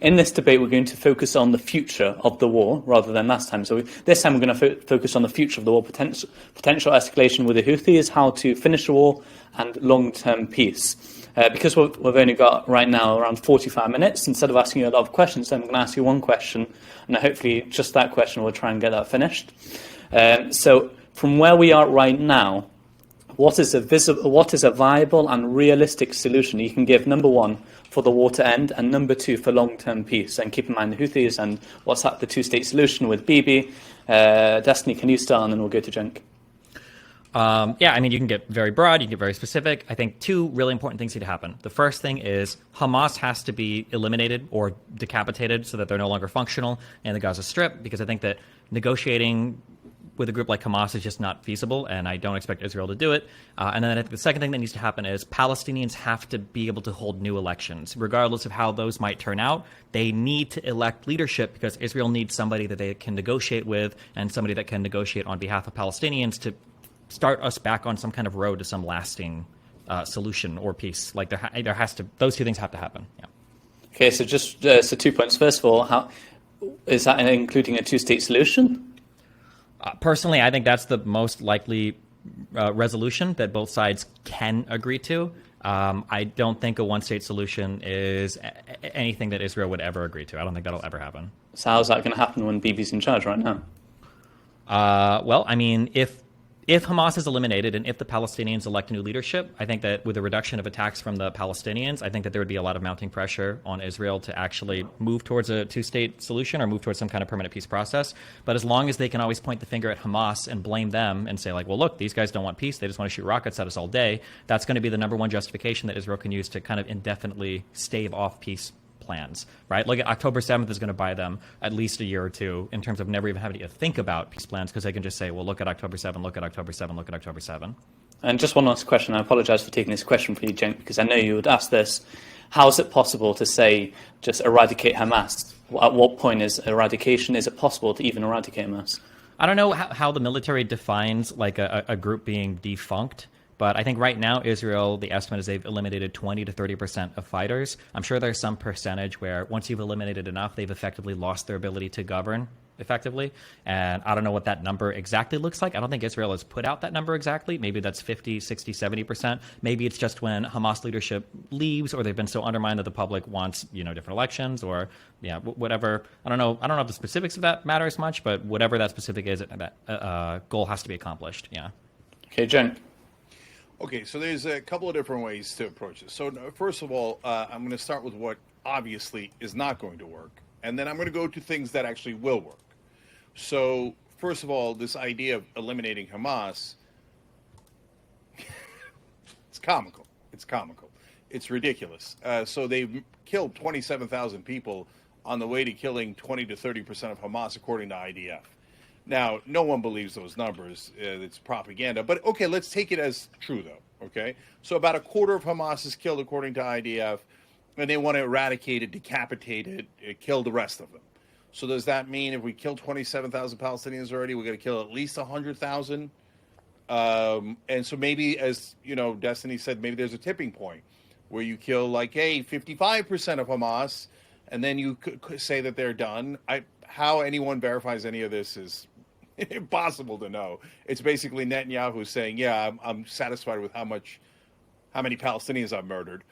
In this debate, we're going to focus on the future of the war rather than last time. So this time we're going to focus on the future of the war, potential escalation with the Houthis, how to finish the war, and long-term peace. Because we've only got right now around 45 minutes, instead of asking you a lot of questions, then I'm going to ask you one question, and hopefully just that question will try and get that finished. So from where we are right now, what is a viable and realistic solution you can give, number one, for the war to end, and number two, for long-term peace? And keep in mind the Houthis and what's the two-state solution with Bibi. Destiny, can you start, and then we'll go to Cenk. Yeah, I mean, you can get very broad, you can get very specific. I think two really important things need to happen. The first thing is Hamas has to be eliminated or decapitated so that they're no longer functional in the Gaza Strip, because I think that negotiating with a group like Hamas is just not feasible, and I don't expect Israel to do it. And then I think the second thing that needs to happen is Palestinians have to be able to hold new elections. Regardless of how those might turn out, they need to elect leadership, because Israel needs somebody that they can negotiate with and somebody that can negotiate on behalf of Palestinians to start us back on some kind of road to some lasting solution or peace. Like there has to, those two things have to happen. Yeah. Okay, so just so 2 points. First of all, how is that including a two-state solution? Personally, I think that's the most likely resolution that both sides can agree to. I don't think a one-state solution is anything that Israel would ever agree to. I don't think that'll ever happen. So how's that going to happen when Bibi's in charge right now? Well, I mean, if Hamas is eliminated and if the Palestinians elect new leadership, I think that with the reduction of attacks from the Palestinians, I think that there would be a lot of mounting pressure on Israel to actually move towards a two-state solution or move towards some kind of permanent peace process. But as long as they can always point the finger at Hamas and blame them and say, like, well, look, these guys don't want peace, they just want to shoot rockets at us all day, that's going to be the number one justification that Israel can use to kind of indefinitely stave off peace plans, right? Look, October 7th is going to buy them at least a year or two in terms of never even having to think about peace plans, because they can just say, well, look at October 7, look at October 7, look at October 7. And just one last question. I apologize for taking this question for you, Cenk, because I know you would ask this. How is it possible to say just eradicate Hamas? At what point is eradication? Is it possible to even eradicate Hamas? I don't know how the military defines like a group being defunct. But I think right now, Israel, the estimate is they've eliminated 20 to 30% of fighters. I'm sure there's some percentage where once you've eliminated enough, they've effectively lost their ability to govern effectively. And I don't know what that number exactly looks like. I don't think Israel has put out that number exactly. Maybe that's 50, 60, 70%. Maybe it's just when Hamas leadership leaves, or they've been so undermined that the public wants, different elections, or whatever. I don't know if the specifics of that matter as much, but whatever that specific is, that goal has to be accomplished. Yeah. Okay, Cenk. Okay, so there's a couple of different ways to approach this. So first of all, I'm going to start with what obviously is not going to work, and then I'm going to go to things that actually will work. So first of all, this idea of eliminating Hamas, it's comical. It's comical. It's ridiculous. So they've killed 27,000 people on the way to killing 20 to 30% of Hamas, according to IDF. Now, no one believes those numbers. It's propaganda. But, okay, let's take it as true, though, okay? So about a quarter of Hamas is killed, according to IDF, and they want to eradicate it, decapitate it, kill the rest of them. So does that mean if we kill 27,000 Palestinians already, we're going to kill at least 100,000? And so maybe, as, Destiny said, maybe there's a tipping point where you kill, 55% of Hamas, and then you could say that they're done. How anyone verifies any of this is impossible to know. It's basically Netanyahu saying, yeah, I'm satisfied with how many Palestinians I've murdered.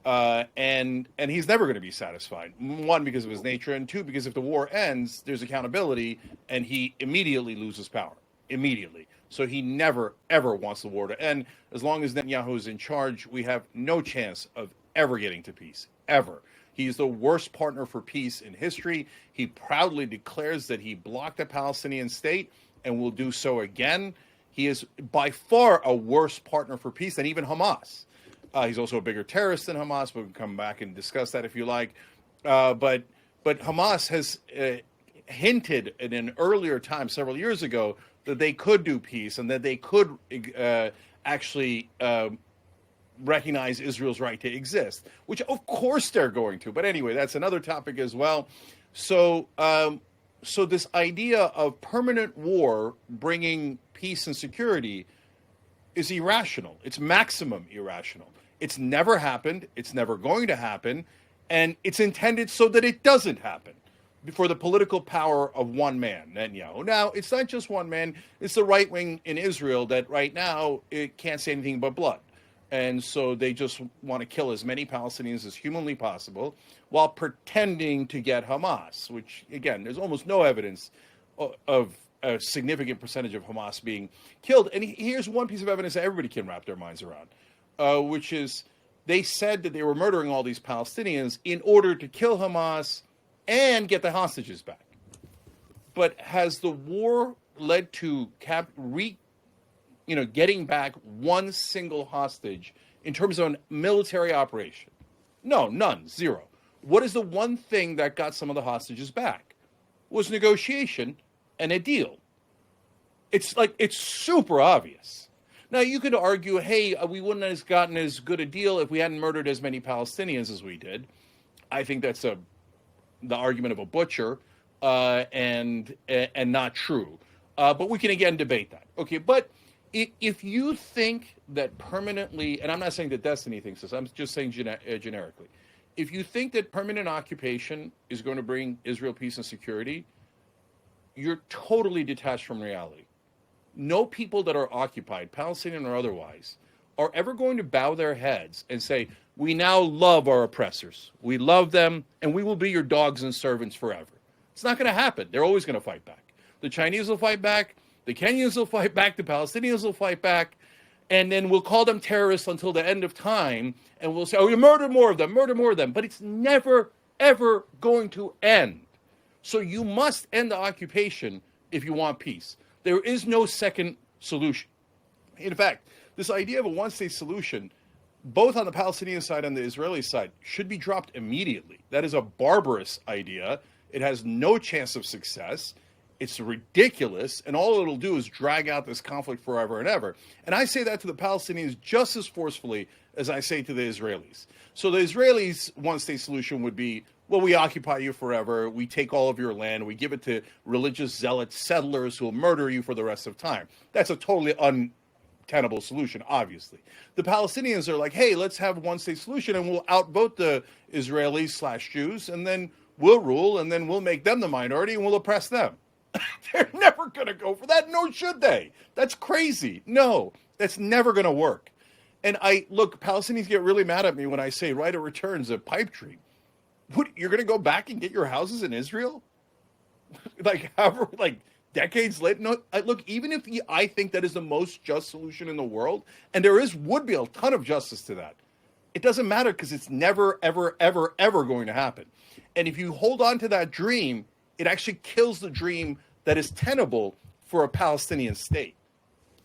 And he's never going to be satisfied. One, because of his nature, and two, because if the war ends, there's accountability, and he immediately loses power. Immediately. So he never, ever wants the war to end. As long as Netanyahu is in charge, we have no chance of ever getting to peace. Ever. He's the worst partner for peace in history. He proudly declares that he blocked a Palestinian state and will do so again. He is by far a worse partner for peace than even Hamas. He's also a bigger terrorist than Hamas. We can come back and discuss that if you like. But Hamas has hinted in an earlier time, several years ago, that they could do peace and that they could actually recognize Israel's right to exist, which of course they're going to. But anyway, that's another topic as well. So this idea of permanent war bringing peace and security is irrational. It's maximum irrational. It's never happened. It's never going to happen. And it's intended so that it doesn't happen for the political power of one man, Netanyahu. Now, it's not just one man. It's the right wing in Israel that right now it can't say anything but blood. And so they just want to kill as many Palestinians as humanly possible while pretending to get Hamas, which, again, there's almost no evidence of a significant percentage of Hamas being killed. And here's one piece of evidence that everybody can wrap their minds around, which is they said that they were murdering all these Palestinians in order to kill Hamas and get the hostages back. But has the war led to getting back one single hostage in terms of a military operation? No, none, zero. What is the one thing that got some of the hostages back? Was negotiation and a deal. It's super obvious. Now, you could argue, hey, we wouldn't have gotten as good a deal if we hadn't murdered as many Palestinians as we did. I think that's the argument of a butcher and not true. But we can, again, debate that. Okay, but if you think that permanently, and I'm not saying that Destiny thinks this, I'm just saying generically, if you think that permanent occupation is going to bring Israel peace and security, you're totally detached from reality. No people that are occupied, Palestinian or otherwise, are ever going to bow their heads and say, we now love our oppressors. We love them, and we will be your dogs and servants forever. It's not going to happen. They're always going to fight back. The Chinese will fight back. The Kenyans will fight back. The Palestinians will fight back. And then we'll call them terrorists until the end of time. And we'll say, oh, you murder more of them, murder more of them. But it's never, ever going to end. So you must end the occupation if you want peace. There is no second solution. In fact, this idea of a one-state solution, both on the Palestinian side and the Israeli side, should be dropped immediately. That is a barbarous idea. It has no chance of success. It's ridiculous, and all it'll do is drag out this conflict forever and ever. And I say that to the Palestinians just as forcefully as I say to the Israelis. So the Israelis' one-state solution would be, well, we occupy you forever, we take all of your land, we give it to religious zealot settlers who will murder you for the rest of time. That's a totally untenable solution, obviously. The Palestinians are like, hey, let's have a one-state solution, and we'll outvote the Israelis/Jews, and then we'll rule, and then we'll make them the minority, and we'll oppress them. They're never going to go for that, nor should they. That's crazy. No, that's never going to work. And Palestinians get really mad at me when I say right of return's a pipe dream. What, you're going to go back and get your houses in Israel? Decades later? No, even if I think that is the most just solution in the world, and would be a ton of justice to that, it doesn't matter because it's never, ever, ever, ever going to happen. And if you hold on to that dream, it actually kills the dream that is tenable for a Palestinian state.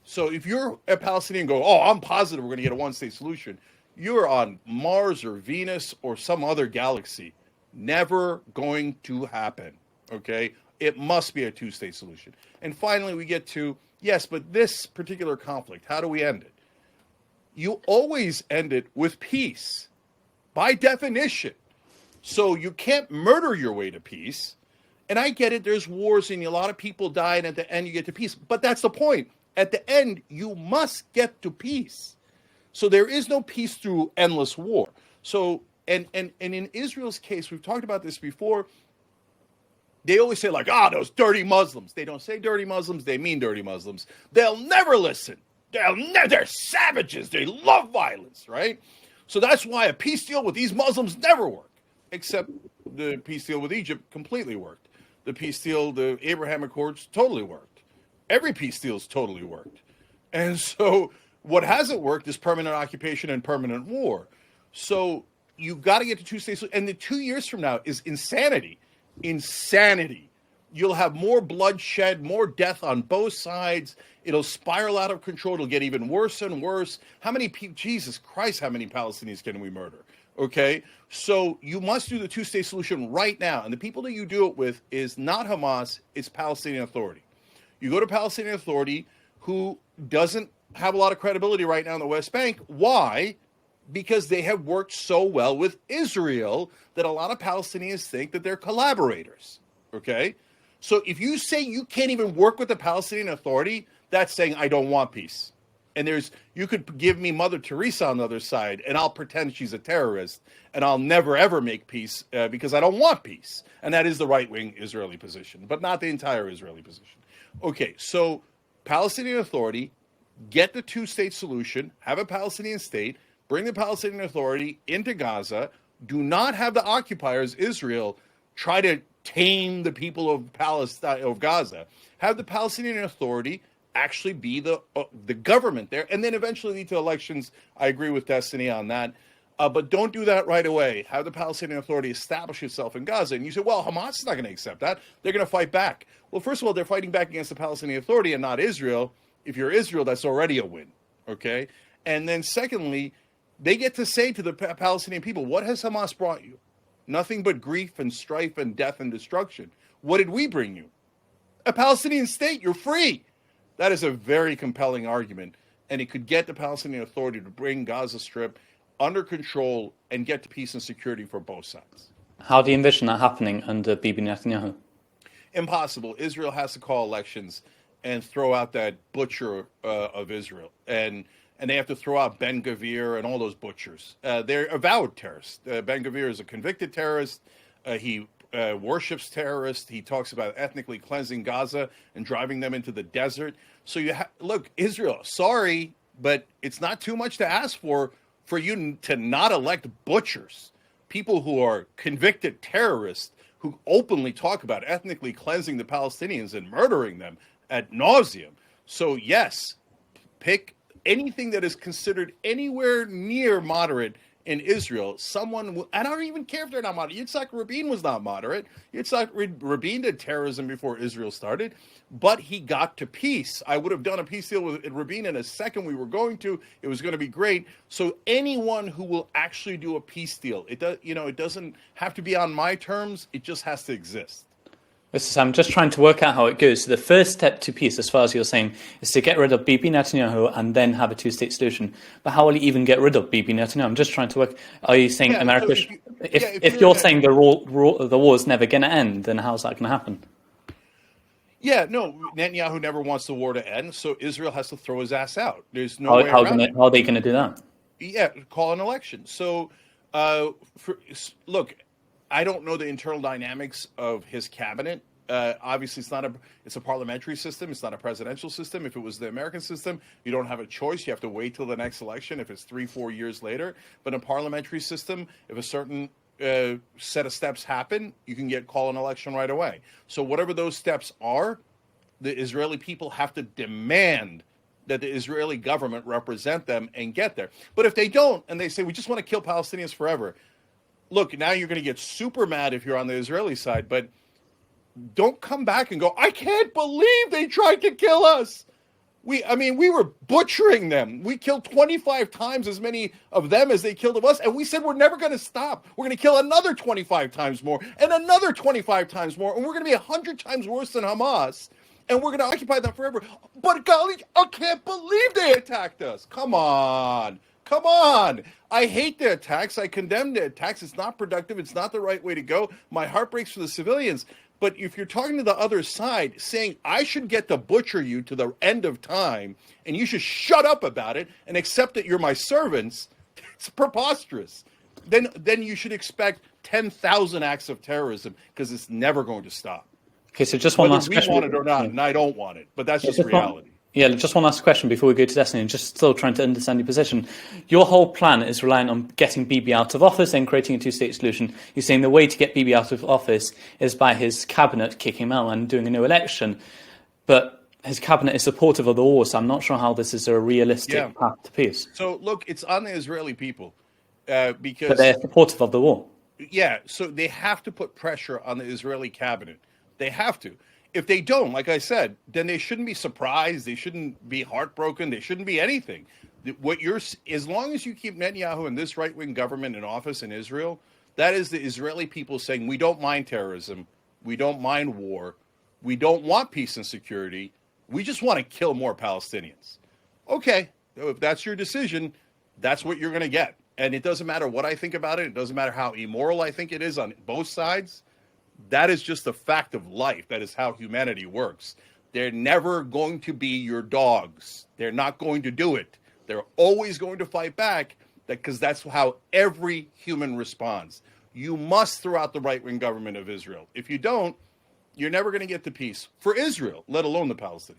So if you're a Palestinian and go, oh, I'm positive we're going to get a one-state solution, you're on Mars or Venus or some other galaxy. Never going to happen, okay? It must be a two-state solution. And finally, we get to, yes, but this particular conflict, how do we end it? You always end it with peace, by definition. So you can't murder your way to peace. And I get it, there's wars and a lot of people die, and at the end you get to peace. But that's the point. At the end, you must get to peace. So there is no peace through endless war. So, and in Israel's case, we've talked about this before, they always say those dirty Muslims. They don't say dirty Muslims, they mean dirty Muslims. They'll never listen. They're savages. They love violence, right? So that's why a peace deal with these Muslims never worked. Except the peace deal with Egypt completely worked. The peace deal, the Abraham Accords, totally worked. Every peace deal's totally worked. And so what hasn't worked is permanent occupation and permanent war. So you've got to get to two states. And the 2 years from now is insanity. Insanity. You'll have more bloodshed, more death on both sides. It'll spiral out of control. It'll get even worse and worse. How many people, Jesus Christ, how many Palestinians can we murder? Okay, so you must do the two-state solution right now. And the people that you do it with is not Hamas, it's Palestinian Authority. You go to Palestinian Authority, who doesn't have a lot of credibility right now in the West Bank. Why? Because they have worked so well with Israel that a lot of Palestinians think that they're collaborators. Okay, so if you say you can't even work with the Palestinian Authority, that's saying I don't want peace. And you could give me Mother Teresa on the other side, and I'll pretend she's a terrorist, and I'll never ever make peace because I don't want peace. And that is the right-wing Israeli position, but not the entire Israeli position. Okay, so Palestinian Authority, get the two-state solution, have a Palestinian state, bring the Palestinian Authority into Gaza. Do not have the occupiers, Israel, try to tame the people of Palestine, of Gaza. Have the Palestinian Authority actually be the government there, and then eventually lead to elections. I agree with Destiny on that. But don't do that right away. Have the Palestinian Authority establish itself in Gaza. And you say, well, Hamas is not going to accept that. They're going to fight back. Well, first of all, they're fighting back against the Palestinian Authority and not Israel. If you're Israel, that's already a win. Okay? And then secondly, they get to say to the Palestinian people, what has Hamas brought you? Nothing but grief and strife and death and destruction. What did we bring you? A Palestinian state. You're free. That is a very compelling argument, and it could get the Palestinian Authority to bring Gaza Strip under control and get to peace and security for both sides. How do you envision that happening under Bibi Netanyahu? Impossible. Israel has to call elections and throw out that butcher of Israel, and they have to throw out Ben Gvir and all those butchers. They're avowed terrorists. Ben Gvir is a convicted terrorist. He worships terrorists. He talks about ethnically cleansing Gaza and driving them into the desert. So look, Israel, sorry, but it's not too much to ask for you to not elect butchers, people who are convicted terrorists who openly talk about ethnically cleansing the Palestinians and murdering them ad nauseum. So yes, pick anything that is considered anywhere near moderate in Israel. And I don't even care if they're not moderate. Yitzhak Rabin was not moderate. Yitzhak Rabin did terrorism before Israel started, but he got to peace. I would have done a peace deal with Rabin in a second. We were going to. It was going to be great. So anyone who will actually do a peace deal, it doesn't have to be on my terms. It just has to exist. I'm just trying to work out how it goes. So the first step to peace, as far as you're saying, is to get rid of Bibi Netanyahu and then have a two-state solution. But how will you even get rid of Bibi Netanyahu? I'm just trying to work. Are you saying America? So if you're saying the war is never going to end, then how's that going to happen? Yeah, no, Netanyahu never wants the war to end, so Israel has to throw his ass out. There's no way around it. How are they going to do that? Yeah, call an election. So, look, I don't know the internal dynamics of his cabinet. Obviously, it's a parliamentary system. It's not a presidential system. If it was the American system, you don't have a choice. You have to wait till the next election if it's 3-4 years later. But in a parliamentary system, if a certain set of steps happen, you can call an election right away. So whatever those steps are, the Israeli people have to demand that the Israeli government represent them and get there. But if they don't, and they say, we just want to kill Palestinians forever, look, now you're going to get super mad if you're on the Israeli side, but don't come back and go, I can't believe they tried to kill us. We were butchering them. We killed 25 times as many of them as they killed of us, and we said we're never going to stop. We're going to kill another 25 times more, and another 25 times more, and we're going to be 100 times worse than Hamas, and we're going to occupy them forever. But golly, I can't believe they attacked us. Come on. I hate the attacks. I condemn the attacks. It's not productive. It's not the right way to go. My heart breaks for the civilians. But if you're talking to the other side, saying, I should get to butcher you to the end of time, and you should shut up about it and accept that you're my servants, it's preposterous. Then you should expect 10,000 acts of terrorism, because it's never going to stop. Okay, so just one last question. Whether we want it or not, and I don't want it, but that's just reality. Just one last question before we go to Destiny, and just still trying to understand your position. Your whole plan is reliant on getting Bibi out of office and creating a two-state solution. You're saying the way to get Bibi out of office is by his cabinet kicking him out and doing a new election. But his cabinet is supportive of the war, so I'm not sure how this is a realistic path to peace. So, look, it's on the Israeli people. Because but they're supportive of the war. Yeah, so they have to put pressure on the Israeli cabinet. They have to. If they don't, like I said, then they shouldn't be surprised. They shouldn't be heartbroken. They shouldn't be anything. As long as you keep Netanyahu and this right-wing government in office in Israel, that is the Israeli people saying, we don't mind terrorism. We don't mind war. We don't want peace and security. We just want to kill more Palestinians. Okay, if that's your decision, that's what you're going to get. And it doesn't matter what I think about it. It doesn't matter how immoral I think it is on both sides. That is just a fact of life. That is how humanity works. They're never going to be your dogs. They're not going to do it. They're always going to fight back because that's how every human responds. You must throw out the right-wing government of Israel. If you don't, you're never going to get to peace for Israel, let alone the Palestinians.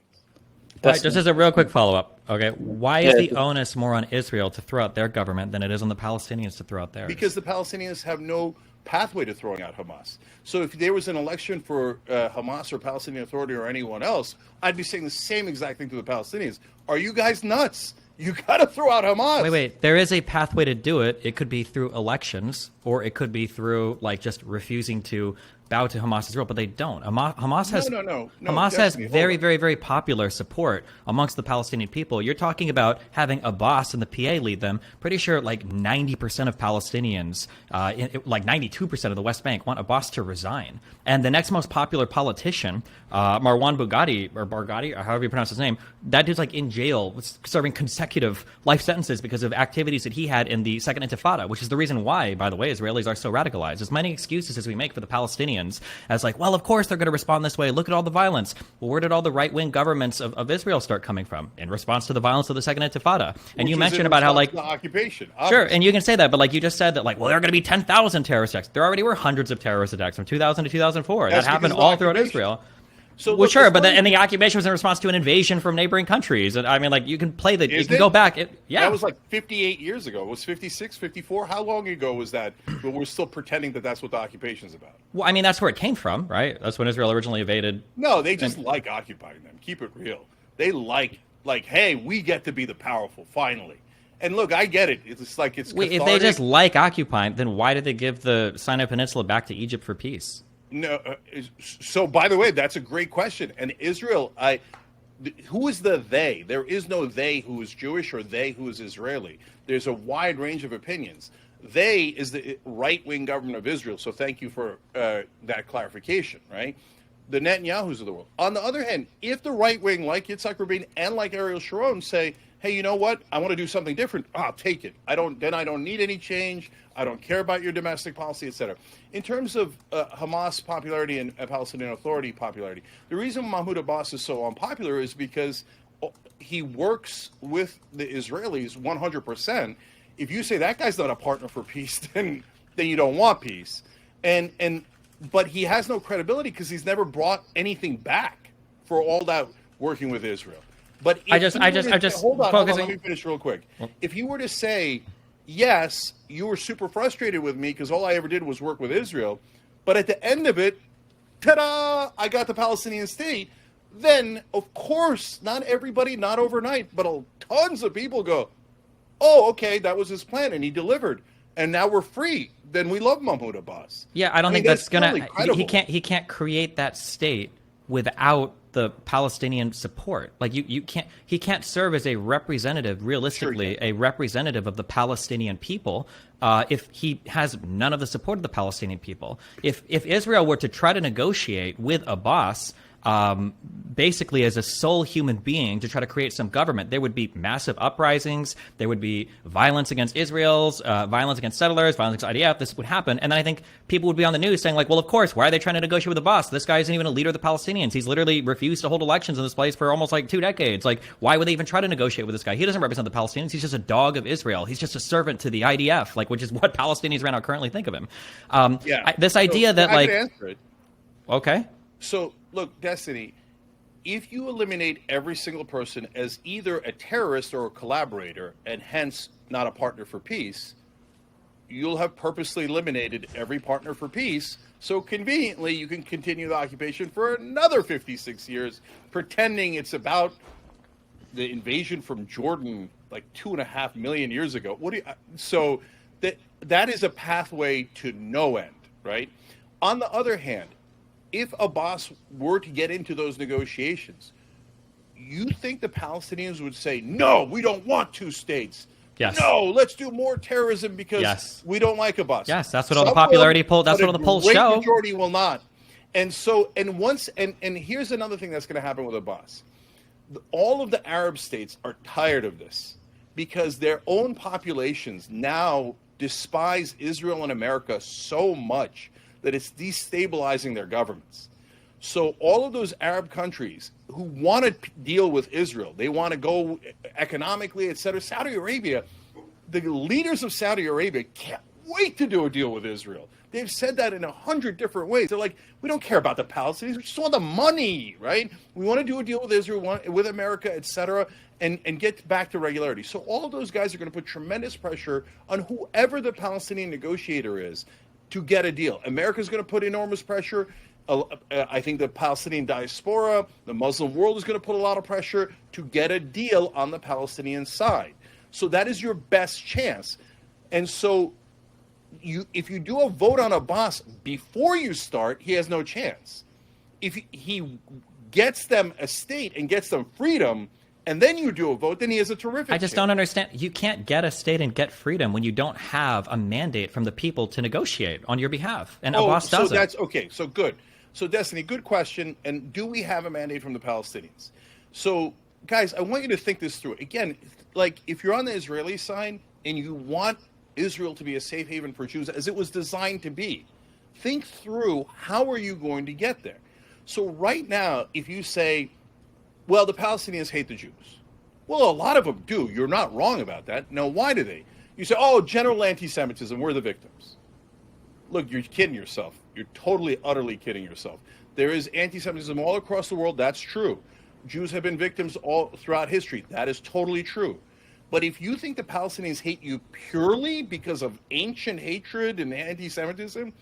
Right, just as a real quick follow-up, okay, why is Yeah. the onus more on Israel to throw out their government than it is on the Palestinians to throw out theirs? Because the Palestinians have no pathway to throwing out Hamas. So if there was an election for Hamas or Palestinian Authority or anyone else, I'd be saying the same exact thing to the Palestinians. Are you guys nuts? You got to throw out Hamas. Wait. There is a pathway to do it. It could be through elections, or it could be through like just refusing to bow to Hamas's rule, but they don't. Hamas has Hamas has very, very, very popular support amongst the Palestinian people. You're talking about having Abbas and the PA lead them. Pretty sure like 90% of Palestinians, like 92% of the West Bank, want Abbas to resign. And the next most popular politician, Marwan Barghouti, or however you pronounce his name, that dude's like in jail, serving consecutive life sentences because of activities that he had in the Second Intifada, which is the reason why, by the way, Israelis are so radicalized. As many excuses as we make for the Palestinians as like, well, of course they're going to respond this way. Look at all the violence. Well, where did all the right-wing governments of Israel start coming from? In response to the violence of the Second Intifada. And you mentioned about how like the occupation. Sure, and you can say that, but like you just said that like, well, there are going to be 10,000 terrorist attacks. There already were hundreds of terrorist attacks from 2000 to 2004. That's that happened because of all throughout occupation. Israel. So Well, look, sure, it's but funny- and the occupation was in response to an invasion from neighboring countries. And I mean, like you can play the, you Is can it? go back. Yeah, That was like 58 years ago. It was 56, 54? How long ago was that? But we're still pretending that that's what the occupation's about. well, I mean, that's where it came from, right? That's when Israel originally invaded. No, they just like occupying them. Keep it real. They like, hey, we get to be the powerful, finally. And look, I get it. It's like it's Wait, if cathartic. they just like occupying, then why did they give the Sinai Peninsula back to Egypt for peace? No, so by the way, that's a great question. And Israel, who is the they? There is no they who is Jewish or they who is Israeli. There's a wide range of opinions. They is the right-wing government of Israel. So thank you for that clarification, right? The Netanyahus of the world. On the other hand, if the right wing, like Yitzhak Rabin and like Ariel Sharon, say, hey, you know what? I want to do something different. I'll take it. I don't need any change. I don't care about your domestic policy, etc. In terms of Hamas popularity and Palestinian Authority popularity, the reason Mahmoud Abbas is so unpopular is because he works with the Israelis 100%. If you say that guy's not a partner for peace, then you don't want peace. But he has no credibility because he's never brought anything back for all that working with Israel. But hold on, let me finish real quick. If you were to say, yes, you were super frustrated with me because all I ever did was work with Israel, but at the end of it, ta-da, I got the Palestinian state, then, of course, not everybody, not overnight, but tons of people go, oh, okay, that was his plan, and he delivered, and now we're free. Then we love Mahmoud Abbas. Yeah, I don't think that's that's gonna. totally credible. He can't create that state without the Palestinian support. Like he can't serve as a representative, realistically, a representative of the Palestinian people if he has none of the support of the Palestinian people. If Israel were to try to negotiate with Abbas, basically as a sole human being to try to create some government, there would be massive uprisings, there would be violence against Israel's, violence against settlers, violence against IDF. This would happen. And then I think people would be on the news saying like, well, of course, why are they trying to negotiate with Abbas? This guy isn't even a leader of the Palestinians. He's literally refused to hold elections in this place for almost like 2 decades. Like, why would they even try to negotiate with this guy? He doesn't represent the Palestinians. He's just a dog of Israel. He's just a servant to the IDF, like, which is what Palestinians right now currently think of him. This idea that I like, could answer it. okay. So, look, Destiny, if you eliminate every single person as either a terrorist or a collaborator, and hence not a partner for peace, you'll have purposely eliminated every partner for peace. So conveniently, you can continue the occupation for another 56 years, pretending it's about the invasion from Jordan like 2.5 million years ago. So that is a pathway to no end, right? On the other hand, if Abbas were to get into those negotiations, you think the Palestinians would say, no, we don't want 2 states. Yes. No, let's do more terrorism because we don't like Abbas. Yes, that's what all the popularity polls. That's what all the polls show. The majority will not. And so, and here's another thing that's going to happen with Abbas. All of the Arab states are tired of this because their own populations now despise Israel and America so much that it's destabilizing their governments. So all of those Arab countries who want to deal with Israel, they want to go economically, et cetera. Saudi Arabia, the leaders of Saudi Arabia can't wait to do a deal with Israel. They've said that in 100 different ways. They're like, we don't care about the Palestinians. We just want the money, right? We want to do a deal with Israel, with America, et cetera, and get back to regularity. So all of those guys are going to put tremendous pressure on whoever the Palestinian negotiator is to get a deal. America's going to put enormous pressure. I think the Palestinian diaspora, the Muslim world is going to put a lot of pressure to get a deal on the Palestinian side. So that is your best chance. And so if you do a vote on Abbas before you start, he has no chance. If he gets them a state and gets them freedom, and then you do a vote, then he has a terrific I just chance. don't understand. You can't get a state and get freedom when you don't have a mandate from the people to negotiate on your behalf. And Abbas doesn't. So that's okay. So good. So Destiny, good question. And do we have a mandate from the Palestinians? So guys, I want you to think this through. Again, like if you're on the Israeli side and you want Israel to be a safe haven for Jews as it was designed to be, think through how are you going to get there? So right now, if you say, well, the Palestinians hate the Jews. Well, a lot of them do. You're not wrong about that. Now, why do they? You say, oh, general anti-Semitism, we're the victims. Look, you're kidding yourself. You're totally, utterly kidding yourself. There is anti-Semitism all across the world. That's true. Jews have been victims all throughout history. That is totally true. But if you think the Palestinians hate you purely because of ancient hatred and anti-Semitism,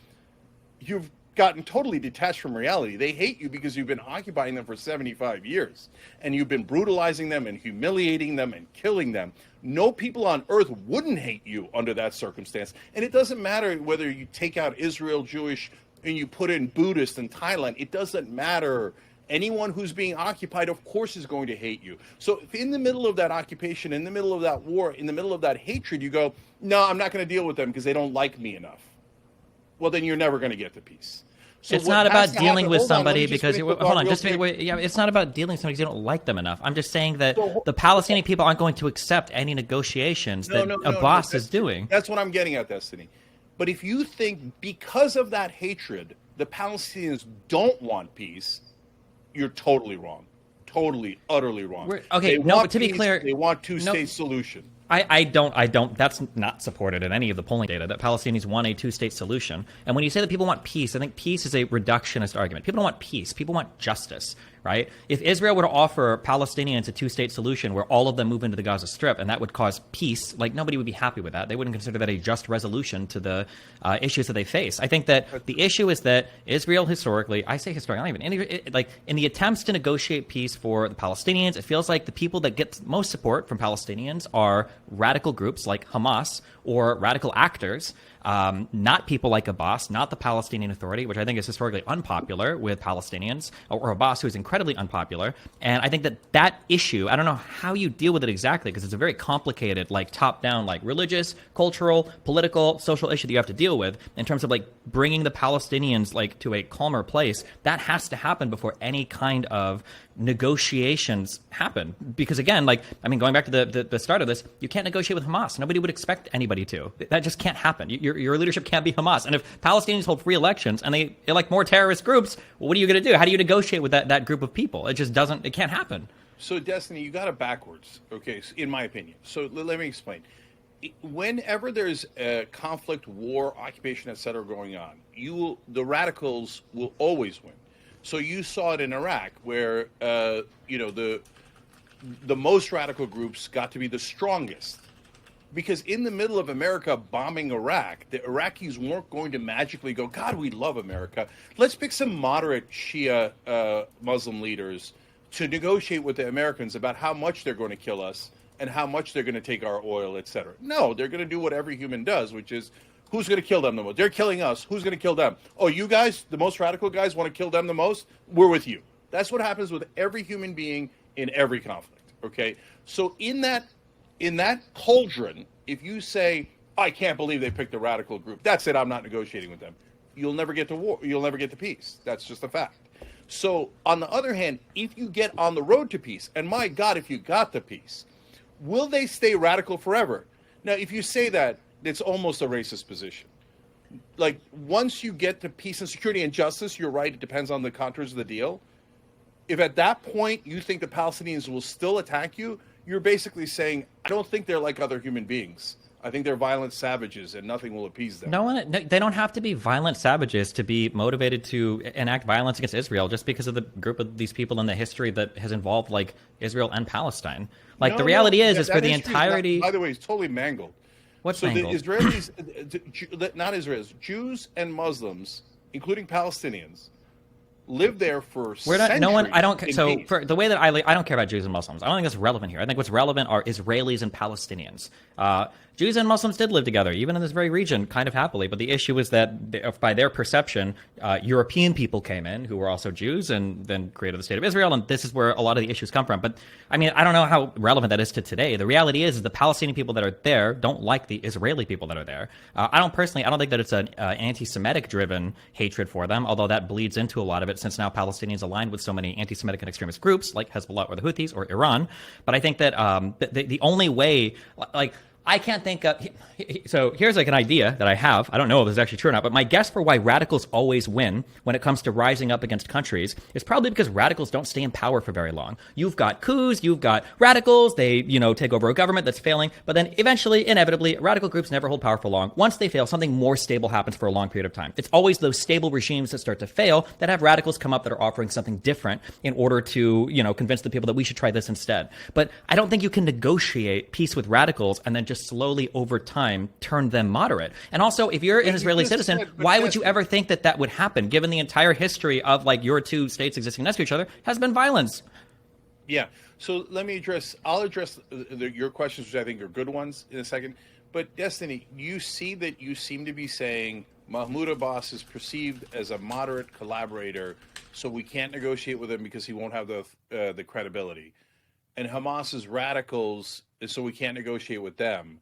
you've gotten totally detached from reality. They hate you because you've been occupying them for 75 years, and you've been brutalizing them and humiliating them and killing them. No people on earth wouldn't hate you under that circumstance. And it doesn't matter whether you take out Israel, Jewish, and you put in Buddhist and Thailand. It doesn't matter. Anyone who's being occupied, of course, is going to hate you. So if in the middle of that occupation, in the middle of that war, in the middle of that hatred, you go, no, I'm not going to deal with them because they don't like me enough. Well, then you're never going to get to peace. So it's not about dealing with somebody because yeah, it's not about dealing with somebody because you don't like them enough. I'm just saying that the Palestinian people aren't going to accept any negotiations that Abbas is doing. That's what I'm getting at, Destiny. But if you think because of that hatred, the Palestinians don't want peace, you're totally wrong. Totally, utterly wrong. Okay, but to be clear, they want two-state solution. I don't. That's not supported in any of the polling data that Palestinians want a two-state solution. And when you say that people want peace, I think peace is a reductionist argument. People don't want peace. People want justice, right? If Israel were to offer Palestinians a two-state solution where all of them move into the Gaza Strip and that would cause peace, like nobody would be happy with that. They wouldn't consider that a just resolution to the issues that they face. I think that the issue is that Israel historically, I say historically, I don't even, like in the attempts to negotiate peace for the Palestinians, it feels like the people that get most support from Palestinians are radical groups like Hamas or radical actors, not people like Abbas, not the Palestinian Authority, which I think is historically unpopular with Palestinians, or Abbas, who is incredibly unpopular. And I think that issue, I don't know how you deal with it exactly, because it's a very complicated, like top-down, like religious, cultural, political, social issue that you have to deal with in terms of like bringing the Palestinians like to a calmer place. That has to happen before any kind of negotiations happen, because again, like, I mean, going back to the start of this, you can't negotiate with Hamas. Nobody would expect anybody to. That just can't happen. Your leadership can't be Hamas. And if Palestinians hold free elections and they elect more terrorist groups, well, what are you going to do? How do you negotiate with that group of people? It just doesn't. It can't happen. So, Destiny, you got it backwards. Okay, in my opinion. So let me explain. Whenever there's a conflict, war, occupation, etc., going on, the radicals will always win. So you saw it in Iraq, where the most radical groups got to be the strongest, because in the middle of America bombing Iraq, the Iraqis weren't going to magically go, God, we love America. Let's pick some moderate Shia Muslim leaders to negotiate with the Americans about how much they're going to kill us and how much they're going to take our oil, etc. No, they're going to do what every human does, which is, who's going to kill them the most? They're killing us. Who's going to kill them? Oh, you guys, the most radical guys, want to kill them the most? We're with you. That's what happens with every human being in every conflict, okay? So in that cauldron, if you say, I can't believe they picked a radical group, that's it, I'm not negotiating with them, you'll never get to war. You'll never get to peace. That's just a fact. So on the other hand, if you get on the road to peace, and my God, if you got the peace, will they stay radical forever? Now, if you say that, it's almost a racist position. like once you get to peace and security and justice, you're right, it depends on the contours of the deal. If at that point you think the Palestinians will still attack you, you're basically saying, I don't think they're like other human beings. I think they're violent savages and nothing will appease them. No, they don't have to be violent savages to be motivated to enact violence against Israel just because of the group of these people in the history that has involved like Israel and Palestine. Like the reality is for the entirety. By the way, it's totally mangled. What's so mangled? The Israelis, not Israelis, Jews and Muslims, including Palestinians, lived there for centuries. No one. I don't. So for the way that I don't care about Jews and Muslims. I don't think that's relevant here. I think what's relevant are Israelis and Palestinians. Jews and Muslims did live together, even in this very region, kind of happily. But the issue is that, by their perception, European people came in who were also Jews and then created the state of Israel. And this is where a lot of the issues come from. But I mean, I don't know how relevant that is to today. The reality is the Palestinian people that are there don't like the Israeli people that are there. I don't think that it's an anti-Semitic driven hatred for them, although that bleeds into a lot of it since now Palestinians aligned with so many anti-Semitic and extremist groups like Hezbollah or the Houthis or Iran. But I think that the only way, like, I can't think of. So here's like an idea that I have. I don't know if this is actually true or not, but my guess for why radicals always win when it comes to rising up against countries is probably because radicals don't stay in power for very long. You've got coups, you've got radicals. They, take over a government that's failing, but then eventually, inevitably, radical groups never hold power for long. Once they fail, something more stable happens for a long period of time. It's always those stable regimes that start to fail that have radicals come up that are offering something different in order to, convince the people that we should try this instead. But I don't think you can negotiate peace with radicals and then just slowly over time turn them moderate. And also, if you're an Israeli citizen, why would you ever think that would happen, given the entire history of like your two states existing next to each other has been violence? Yeah. So I'll address your questions, which I think are good ones, in a second. But Destiny, you see that you seem to be saying Mahmoud Abbas is perceived as a moderate collaborator, so we can't negotiate with him because he won't have the credibility. And Hamas is radicals, so we can't negotiate with them.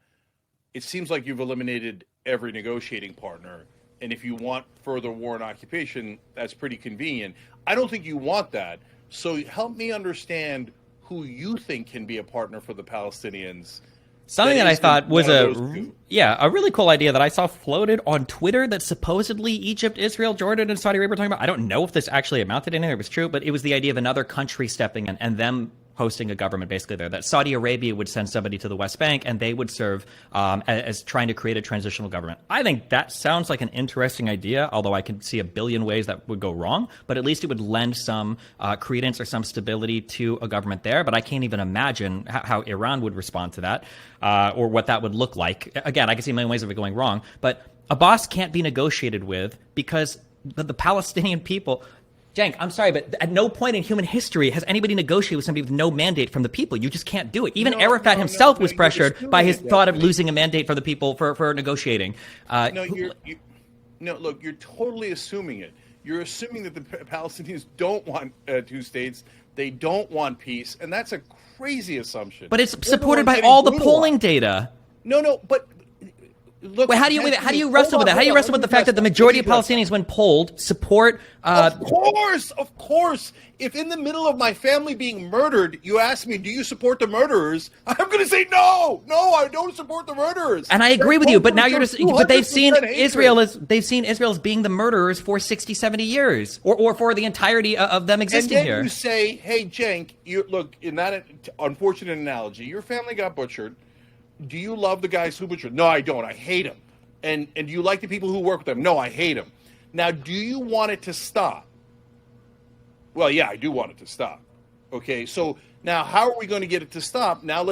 It seems like you've eliminated every negotiating partner. And if you want further war and occupation, that's pretty convenient. I don't think you want that. So help me understand who you think can be a partner for the Palestinians. Something that I thought was a really cool idea that I saw floated on Twitter that supposedly Egypt, Israel, Jordan, and Saudi Arabia were talking about. I don't know if this actually amounted to anything, it was true, but it was the idea of another country stepping in and them hosting a government basically there, that Saudi Arabia would send somebody to the West Bank and they would serve as trying to create a transitional government. I think that sounds like an interesting idea, although I can see a billion ways that would go wrong, but at least it would lend some credence or some stability to a government there. But I can't even imagine how Iran would respond to that or what that would look like. Again, I can see a million ways of it going wrong, but Abbas can't be negotiated with because the Palestinian people... Cenk, I'm sorry, but at no point in human history has anybody negotiated with somebody with no mandate from the people. You just can't do it. Even Arafat himself was pressured by his thought of losing a mandate for the people for negotiating. Look, you're totally assuming it. You're assuming that the Palestinians don't want two states. They don't want peace, and that's a crazy assumption. But it's supported by all the polling data. No, but... Look, wait, how do you wrestle with that? How do you wrestle with the fact that the majority of Palestinians, when polled, support? Of course. If in the middle of my family being murdered, you ask me, "Do you support the murderers?" I'm going to say no. No, I don't support the murderers. And I agree with you, but now you're just. But they've seen Israel as being the murderers for 60, 70 years, or for the entirety of them existing and then here. You say, "Hey, Cenk, look, in that unfortunate analogy, your family got butchered. Do you love the guys who butchered? No, I don't. I hate them. And do you like the people who work with them? No, I hate them. Now, do you want it to stop? Well, yeah, I do want it to stop. Okay, so now how are we going to get it to stop? Now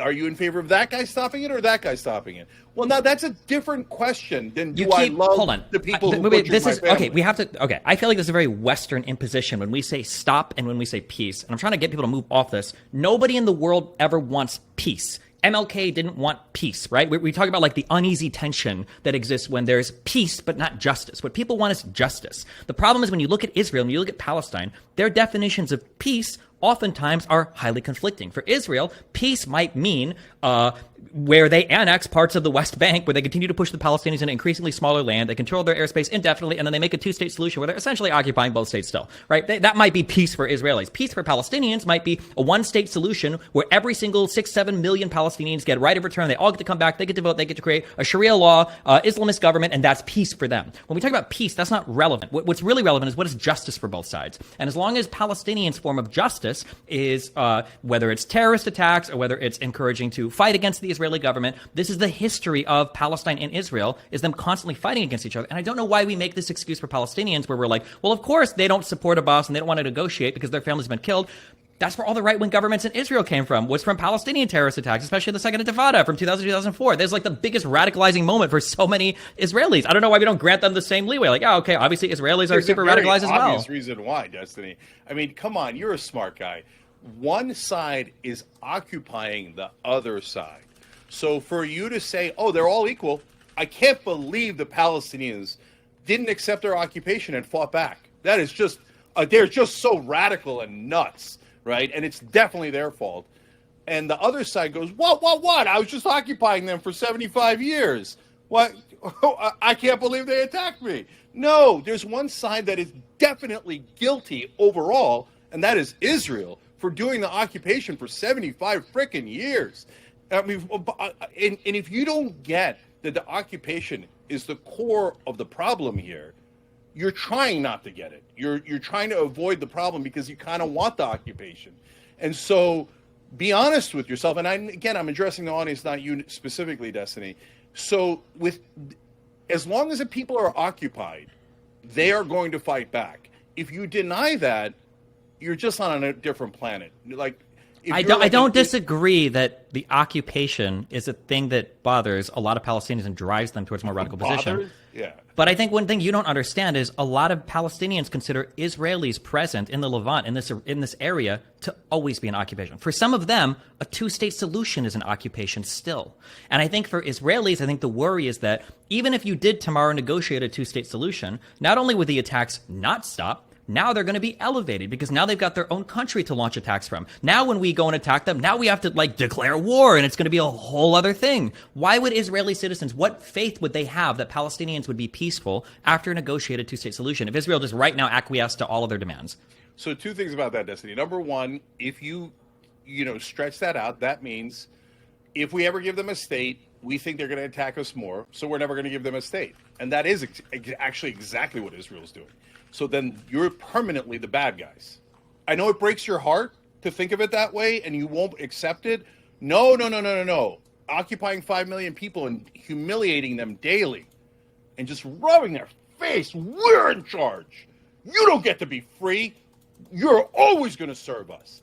are you in favor of that guy stopping it or that guy stopping it? Well, now that's a different question than I love the people who butchered my family. Okay, we have to. Okay, I feel like this is a very Western imposition when we say stop and when we say peace. And I'm trying to get people to move off this. Nobody in the world ever wants peace. MLK didn't want peace, right? We talk about like the uneasy tension that exists when there's peace but not justice. What people want is justice. The problem is when you look at Israel and you look at Palestine, their definitions of peace oftentimes are highly conflicting. For Israel, peace might mean where they annex parts of the West Bank, where they continue to push the Palestinians into increasingly smaller land, they control their airspace indefinitely, and then they make a two-state solution where they're essentially occupying both states still, right? That might be peace for Israelis. Peace for Palestinians might be a one-state solution where every single 6-7 million Palestinians get right of return, they all get to come back, they get to vote, they get to create a Sharia law, Islamist government, and that's peace for them. When we talk about peace, that's not relevant. What's really relevant is what is justice for both sides. And as long as Palestinians' form of justice is whether it's terrorist attacks or whether it's encouraging to fight against the Israeli government, this is the history of Palestine and Israel, is them constantly fighting against each other. And I don't know why we make this excuse for Palestinians where we're like, well, of course they don't support Abbas and they don't want to negotiate because their family's been killed. That's where all the right-wing governments in Israel came from, was from Palestinian terrorist attacks, especially the Second Intifada from 2000-2004. There's like the biggest radicalizing moment for so many Israelis. I don't know why we don't grant them the same leeway. Like, oh, okay, obviously Israelis are super radicalized as well. There's obvious reason why, Destiny. I mean, come on, you're a smart guy. One side is occupying the other side. So for you to say, oh, they're all equal, I can't believe the Palestinians didn't accept their occupation and fought back. That is just, they're just so radical and nuts, right? And it's definitely their fault. And the other side goes, what? I was just occupying them for 75 years. What? I can't believe they attacked me. No, there's one side that is definitely guilty overall, and that is Israel, for doing the occupation for 75 frickin' years. I mean, and if you don't get that the occupation is the core of the problem here, you're trying not to get it. You're trying to avoid the problem because you kind of want the occupation. And so be honest with yourself. And I'm addressing the audience, not you specifically, Destiny. So as long as the people are occupied, they are going to fight back. If you deny that, you're just on a different planet. Like, I don't disagree that the occupation is a thing that bothers a lot of Palestinians and drives them towards a more radical position. Yeah. But I think one thing you don't understand is a lot of Palestinians consider Israelis present in the Levant, in this area, to always be an occupation. For some of them, a two-state solution is an occupation still. And I think for Israelis, I think the worry is that even if you did tomorrow negotiate a two-state solution, not only would the attacks not stop, now they're going to be elevated because now they've got their own country to launch attacks from. Now when we go and attack them, now we have to declare war, and it's going to be a whole other thing. Why would Israeli citizens, what faith would they have that Palestinians would be peaceful after a negotiated two-state solution if Israel just right now acquiesced to all of their demands? So two things about that, Destiny. Number one, if you stretch that out, that means if we ever give them a state, we think they're going to attack us more, so we're never going to give them a state. And that is actually exactly what Israel's doing. So then you're permanently the bad guys. I know it breaks your heart to think of it that way, and you won't accept it. No. Occupying 5 million people and humiliating them daily and just rubbing their face, we're in charge. You don't get to be free. You're always going to serve us.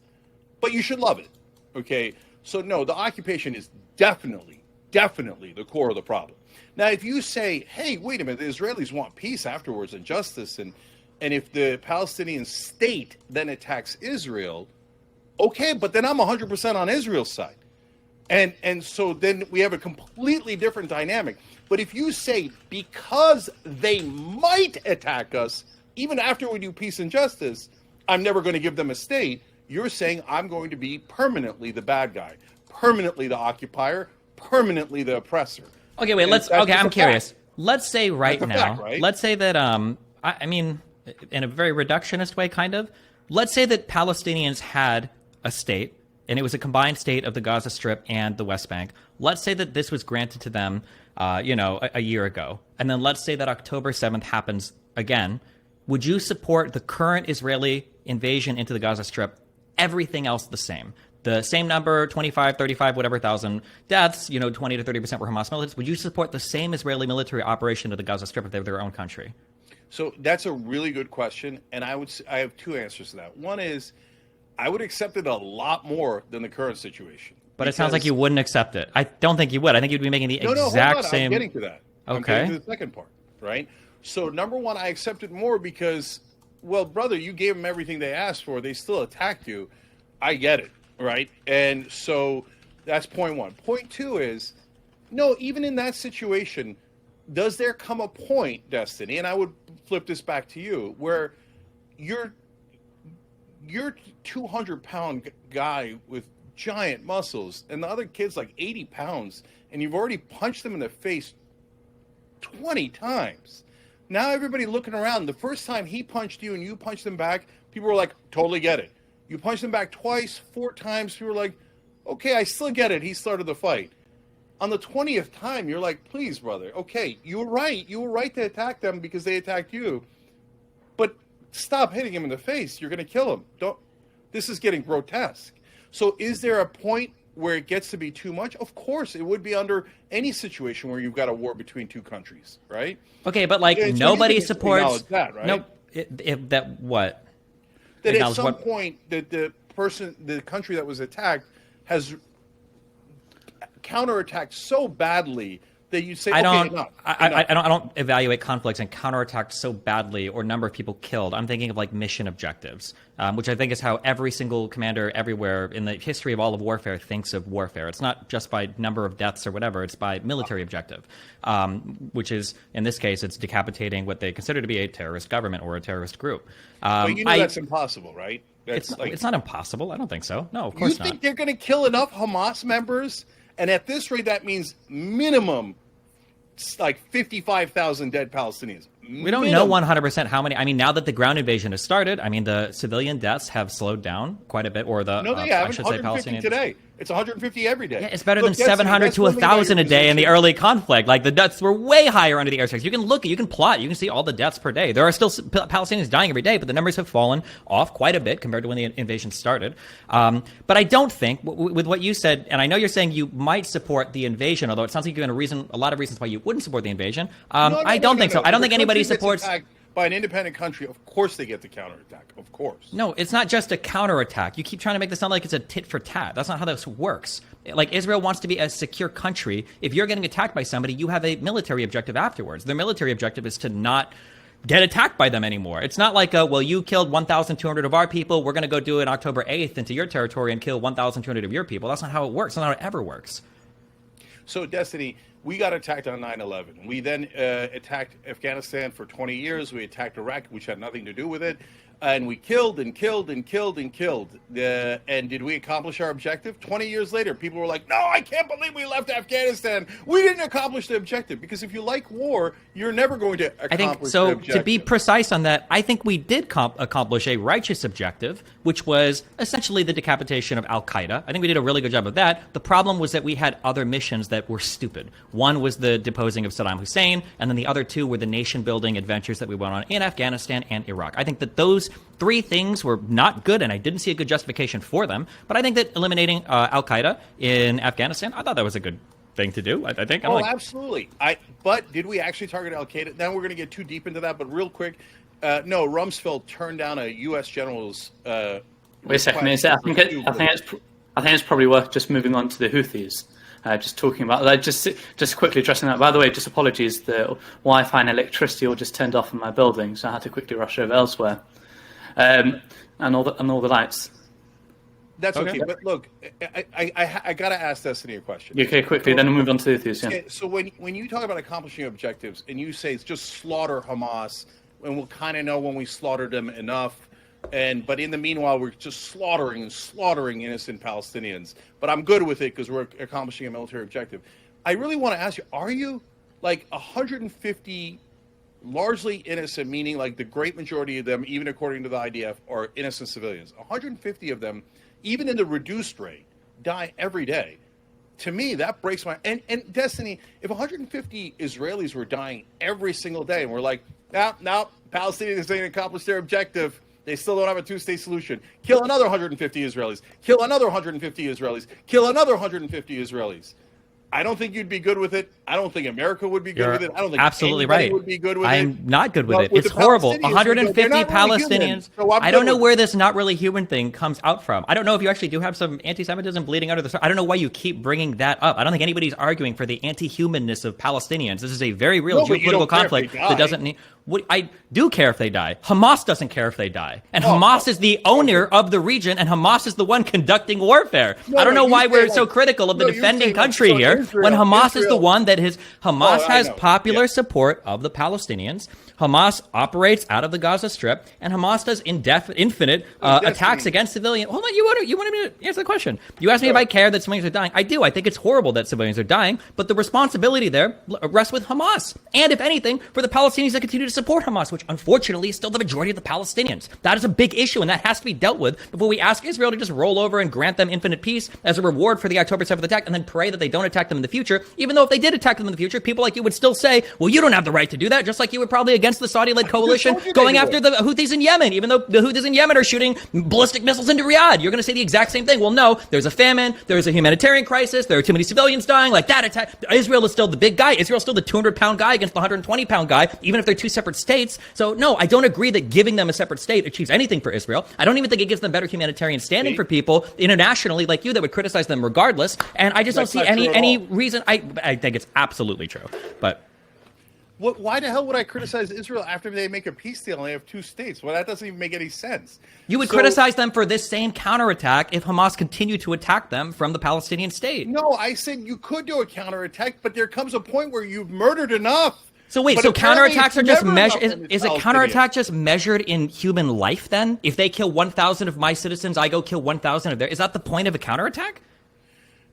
But you should love it, okay? So no, the occupation is definitely the core of the problem. Now, if you say, hey, wait a minute, the Israelis want peace afterwards and justice, and if the Palestinian state then attacks Israel, okay, but then I'm 100% on Israel's side. And so then we have a completely different dynamic. But if you say, because they might attack us, even after we do peace and justice, I'm never going to give them a state, you're saying I'm going to be permanently the bad guy, permanently the occupier, permanently the oppressor. Okay, wait, I'm curious. Let's say let's say that, I mean, in a very reductionist way, kind of, let's say that Palestinians had a state, and it was a combined state of the Gaza Strip and the West Bank. Let's say that this was granted to them, a year ago. And then let's say that October 7th happens again. Would you support the current Israeli invasion into the Gaza Strip, everything else the same? The same number, 25, 35, whatever thousand deaths, 20 to 30% were Hamas militants. Would you support the same Israeli military operation to the Gaza Strip if they were their own country? So that's a really good question, and I have two answers to that. One is, I would accept it a lot more than the current situation. But it sounds like you wouldn't accept it. I don't think you would. I think you'd be making the exact same. I'm getting to that. Okay. I'm getting to the second part, right? So number one, I accept it more because, well, brother, you gave them everything they asked for. They still attacked you. I get it, right? And so that's point one. Point two is, no, even in that situation, does there come a point, Destiny, and I would flip this back to you, where you're 200-pound guy with giant muscles, and the other kid's like 80 pounds, and you've already punched them in the face 20 times. Now everybody looking around. The first time he punched you and you punched him back, people were like, totally get it. You punched him back twice, 4 times, people were like, okay, I still get it. He started the fight. On the 20th time, you're like, please, brother, okay, you were right. You were right to attack them because they attacked you. But stop hitting him in the face. You're going to kill him. Don't. This is getting grotesque. So is there a point where it gets to be too much? Of course, it would be under any situation where you've got a war between two countries, right? Okay, but like nobody supports that, right? No, that what? That at some point that the country that was attacked has counterattacked so badly that you say, I enough. don't evaluate conflicts and counterattacked so badly or number of people killed. I'm thinking of like mission objectives, which I think is how every single commander everywhere in the history of all of warfare thinks of warfare. It's not just by number of deaths or whatever. It's by military objective, which is, in this case, it's decapitating what they consider to be a terrorist government or a terrorist group. But you know that's impossible, right? It's not impossible. I don't think so. No, of course not. You think they're going to kill enough Hamas members? And at this rate, that means minimum like 55,000 dead Palestinians. We don't know 100% how many. I mean, now that the ground invasion has started, I mean, the civilian deaths have slowed down quite a bit. Or the no, they haven't. I should say 150 Palestinians today. It's 150 every day. Yeah, it's better than 700 to 1,000 a day in the early conflict. Like the deaths were way higher under the airstrikes. You can look, you can plot, you can see all the deaths per day. There are still Palestinians dying every day, but the numbers have fallen off quite a bit compared to when the invasion started. But I don't think, with what you said, and I know you're saying you might support the invasion, although it sounds like you're going to a lot of reasons why you wouldn't support the invasion. I don't think so. I don't think anybody supports. By an independent country, of course they get the counterattack. Of course. No, it's not just a counterattack. You keep trying to make this sound like it's a tit for tat. That's not how this works. Like, Israel wants to be a secure country. If you're getting attacked by somebody, you have a military objective afterwards. Their military objective is to not get attacked by them anymore. It's not like, well, you killed 1,200 of our people. We're going to go do it October 8th into your territory and kill 1,200 of your people. That's not how it works. That's not how it ever works. So, Destiny, we got attacked on 9/11. We then attacked Afghanistan for 20 years. We attacked Iraq, which had nothing to do with it. And we killed and killed and killed and killed. And did we accomplish our objective? 20 years later, people were like, no, I can't believe we left Afghanistan. We didn't accomplish the objective. Because if you like war, you're never going to accomplish the objective. To be precise on that, I think we did accomplish a righteous objective, which was essentially the decapitation of al-Qaeda. I think we did a really good job of that. The problem was that we had other missions that were stupid. One was the deposing of Saddam Hussein, and then the other two were the nation-building adventures that we went on in Afghanistan and Iraq. I think that those 3 things were not good, and I didn't see a good justification for them. But I think that eliminating al-Qaeda in Afghanistan, I thought that was a good thing to do. I think. Absolutely. But did we actually target al-Qaeda? Now we're going to get too deep into that, but real quick, no, Rumsfeld turned down a U.S. general's. Wait a second. I think it's probably worth just moving on to the Houthis. Just talking about that, just quickly addressing that. By the way, just apologies, the Wi-Fi and electricity all just turned off in my building, so I had to quickly rush over elsewhere. And all the lights. That's okay. But look, I gotta ask Destiny a question. Okay, quickly, then we'll move on to the Houthis. Yeah. So when you talk about accomplishing objectives, and you say it's just slaughter Hamas, and we'll kind of know when we slaughtered them enough, but in the meanwhile we're just slaughtering innocent Palestinians. But I'm good with it because we're accomplishing a military objective. I really want to ask you: are you like 150? Largely innocent, meaning like the great majority of them, even according to the IDF, are innocent civilians. 150 of them, even in the reduced rate, die every day. To me, that breaks my... And Destiny, if 150 Israelis were dying every single day, and we're like, no, Palestinians didn't accomplish their objective. They still don't have a two-state solution. Kill another 150 Israelis. Kill another 150 Israelis. Kill another 150 Israelis. I don't think you'd be good with it. I don't think America would be good with it. I don't think absolutely anybody right. would be good with it. I'm not good with it. It's horrible. 150 Palestinians. So I don't know where this not really human thing comes out from. I don't know if you actually do have some anti-Semitism bleeding out of the... I don't know why you keep bringing that up. I don't think anybody's arguing for the anti-humanness of Palestinians. This is a very real geopolitical conflict that doesn't need... I do care if they die. Hamas doesn't care if they die. And Hamas is the owner of the region, and Hamas is the one conducting warfare. I don't know why we're so critical of the defending country here when Hamas is the one that Hamas has popular support of the Palestinians. Hamas operates out of the Gaza Strip, and Hamas does infinite attacks against civilians. Hold on, you wanted me to answer the question. You asked me if I care that civilians are dying. I do. I think it's horrible that civilians are dying, but the responsibility there rests with Hamas. And if anything, for the Palestinians that continue to support Hamas, which unfortunately is still the majority of the Palestinians. That is a big issue, and that has to be dealt with before we ask Israel to just roll over and grant them infinite peace as a reward for the October 7th attack, and then pray that they don't attack them in the future, even though if they did attack them in the future, people like you would still say, well, you don't have the right to do that, just like you would probably against the Saudi-led coalition going after the Houthis in Yemen, even though the Houthis in Yemen are shooting ballistic missiles into Riyadh. You're going to say the exact same thing. Well, no, there's a famine, there's a humanitarian crisis, there are too many civilians dying, like that attack. Israel is still the big guy. Israel's still the 200-pound guy against the 120-pound guy, even if they're two separate states. So, no, I don't agree that giving them a separate state achieves anything for Israel. I don't even think it gives them better humanitarian standing for people internationally like you that would criticize them regardless. And I just don't see any reason. I think it's absolutely true. But why the hell would I criticize Israel after they make a peace deal and they have two states? Well, that doesn't even make any sense. You would criticize them for this same counterattack if Hamas continued to attack them from the Palestinian state. No, I said you could do a counterattack, but there comes a point where you've murdered enough. So wait, so counterattacks are just measured? Is a counterattack just measured in human life then? If they kill 1,000 of my citizens, I go kill 1,000 of theirs. Is that the point of a counterattack?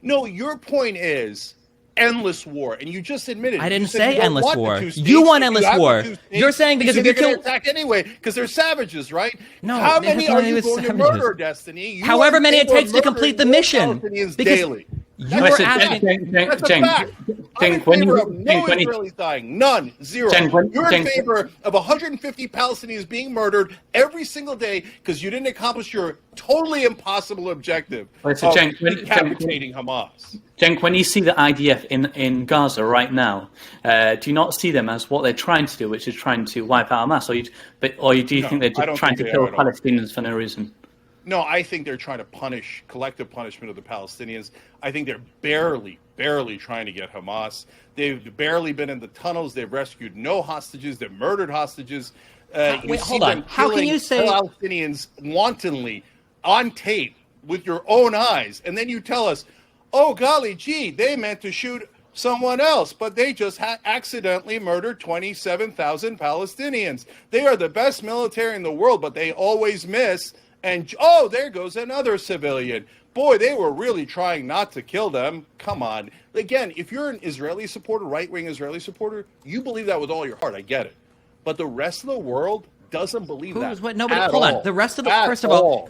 No, your point is endless war, and you just admitted. I didn't say endless war. You want endless war. You're saying because if you kill attack anyway, because they're savages, right? No, how many are you going to murder, Destiny? However many it takes to complete the mission. Daily. You were asking. That's a fact. I'm in favor of no Israelis dying. None. Zero. You're in favor of 150 Palestinians being murdered every single day because you didn't accomplish your totally impossible objective of decapitating Hamas. Cenk, when you see the IDF in Gaza right now, do you not see them as what they're trying to do, which is trying to wipe out Hamas? Or do you think they're just trying to kill Palestinians for no reason? No, I think they're trying to punish, collective punishment of the Palestinians. I think they're barely trying to get Hamas. They've barely been in the tunnels. They've rescued no hostages. They've murdered hostages. Wait, hold on. How can you say Palestinians wantonly on tape with your own eyes, and then you tell us, oh, golly gee, they meant to shoot someone else, but they just accidentally murdered 27,000 Palestinians. They are the best military in the world, but they always miss. And, oh, there goes another civilian. Boy, they were really trying not to kill them. Come on. Again, if you're an Israeli supporter, right-wing Israeli supporter, you believe that with all your heart. I get it. But the rest of the world doesn't believe that. Nobody. Hold on. The rest of the first of all,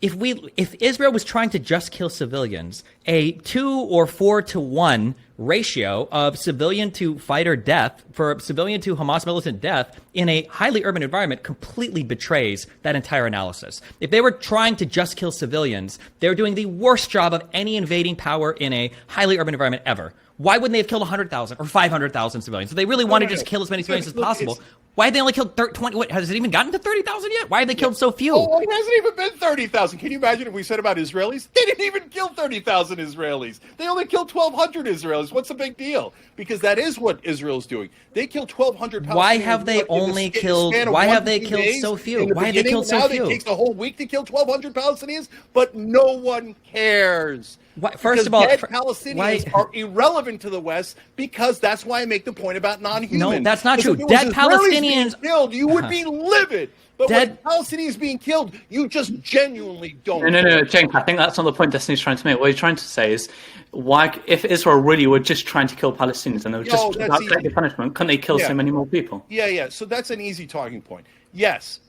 if Israel was trying to just kill civilians, a 2 or 4 to 1 ratio of civilian to fighter death for civilian to Hamas militant death in a highly urban environment completely betrays that entire analysis. If they were trying to just kill civilians, they're doing the worst job of any invading power in a highly urban environment ever. Why wouldn't they have killed 100,000 or 500,000 civilians? If they really wanted to just kill as many civilians as possible, why have they only killed 20? What, has it even gotten to 30,000 yet? Why have they killed so few? Oh, it hasn't even been 30,000. Can you imagine if we said about Israelis? They didn't even kill 30,000 Israelis. They only killed 1,200 Israelis. What's the big deal? Because that is what Israel's doing. They killed 1,200 Palestinians. Why have they only killed? Why have they killed so few? Why have they killed so few? Now it takes a whole week to kill 1,200 Palestinians, but no one cares. First of all, dead Palestinians are irrelevant to the West because that's why I make the point about non-human. No, that's not true. Dead Palestinians killed, you would be livid. But when Palestinians being killed, you just genuinely don't. No, Cenk, I think that's not the point Destiny's trying to make. What he's trying to say is, why, if Israel really were just trying to kill Palestinians and they were just about collective punishment, couldn't they kill so many more people? Yeah. So that's an easy talking point. Yes,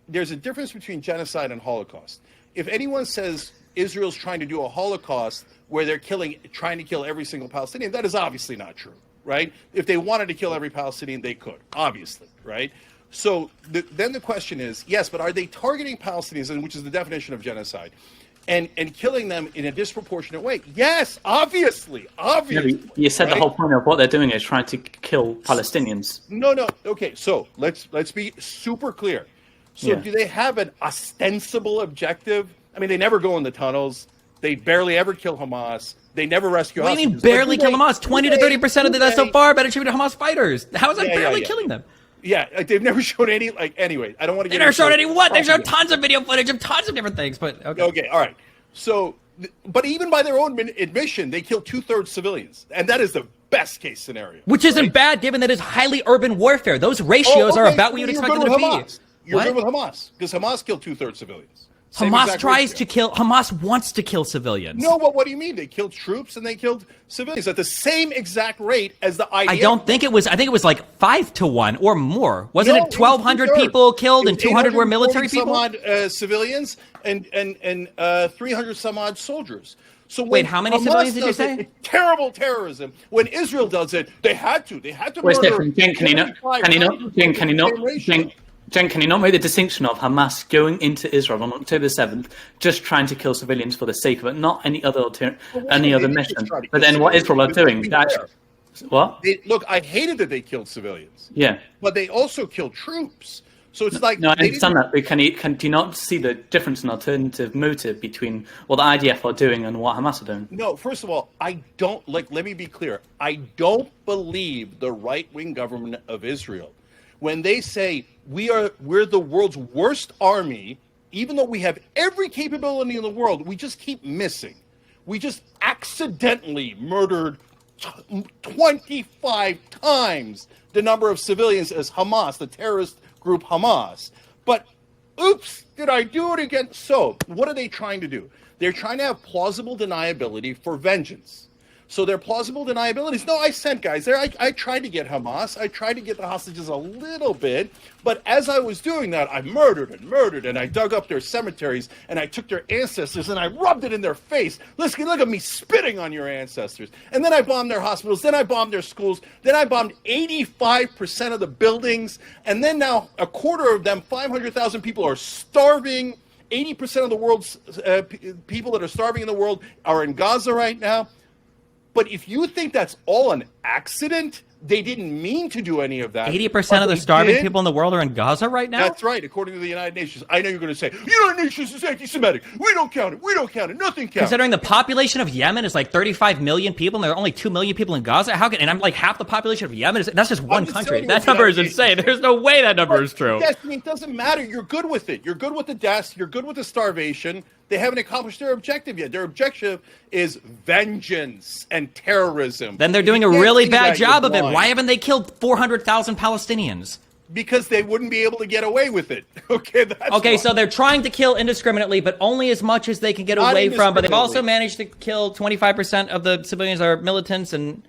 there's a difference between genocide and Holocaust. If anyone says Israel's trying to do a Holocaust where they're trying to kill every single Palestinian, that is obviously not true, right? If they wanted to kill every Palestinian, they could, obviously, right? So then the question is, yes, but are they targeting Palestinians, which is the definition of genocide, and killing them in a disproportionate way? Yes, obviously. You said the whole point of what they're doing is trying to kill Palestinians. No. Okay, so let's be super clear. So do they have an ostensible objective? I mean, they never go in the tunnels. They barely ever kill Hamas. They never rescue hostages. What do you mean barely kill Hamas? 20 to 30% of that so far been attributed to Hamas fighters. How is that barely killing them? Yeah, they've never shown any, anyway, I don't want to get They've never shown any what? They've shown tons of video footage of tons of different things, but okay, all right. So, but even by their own admission, they kill 2/3 civilians. And that is the best case scenario. Which isn't bad, given that it's highly urban warfare. Those ratios are about what you'd expect them to be. You're good with Hamas, because Hamas killed 2/3 civilians. Hamas wants to kill civilians. No, but what do you mean? They killed troops and they killed civilians at the same exact rate as the IDF. I think it was like 5-1 or more. Wasn't it 1,200 people killed and 200 were military people? Some odd civilians and 300 some odd soldiers. So wait, how many civilians did you say? Terrible terrorism. When Israel does it, they had to Where's murder. different? Jen, can you not make the distinction of Hamas going into Israel on October 7th, just trying to kill civilians for the sake of it, not any other mission? But then what Israel are doing? What? Look, I hated that they killed civilians. Yeah. But they also killed troops. So it's like... No, I understand that, but do you not see the difference in alternative motive between what the IDF are doing and what Hamas are doing? No, first of all, let me be clear. I don't believe the right-wing government of Israel when they say we're the world's worst army, even though we have every capability in the world, we just keep missing. We just accidentally murdered 25 times the number of civilians as Hamas, the terrorist group Hamas. But oops, did I do it again? So what are they trying to do? They're trying to have plausible deniability for vengeance. So their plausible deniabilities. No, I sent guys there. I tried to get Hamas. I tried to get the hostages a little bit. But as I was doing that, I murdered, and I dug up their cemeteries, and I took their ancestors, and I rubbed it in their face. Listen, look at me spitting on your ancestors. And then I bombed their hospitals. Then I bombed their schools. Then I bombed 85% of the buildings. And then now a quarter of them, 500,000 people, are starving. 80% of the world's people that are starving in the world are in Gaza right now. But if you think that's all an accident, they didn't mean to do any of that. 80% of the starving people in the world are in Gaza right now? That's right, according to the United Nations. I know you're going to say, the United Nations is anti-Semitic. We don't count it. Nothing counts. Considering the population of Yemen is like 35 million people and there are only 2 million people in Gaza, and I'm like half the population of Yemen? That's just one country. That number is insane. There's no way that number is true. Yes, I mean, it doesn't matter. You're good with it. You're good with the deaths. You're good with the starvation. They haven't accomplished their objective yet. Their objective is vengeance and terrorism. Then they're doing a really bad job of it. Why haven't they killed 400,000 Palestinians? Because they wouldn't be able to get away with it. Okay, so they're trying to kill indiscriminately, but only as much as they can get away from. But they've also managed to kill 25% of the civilians are militants. And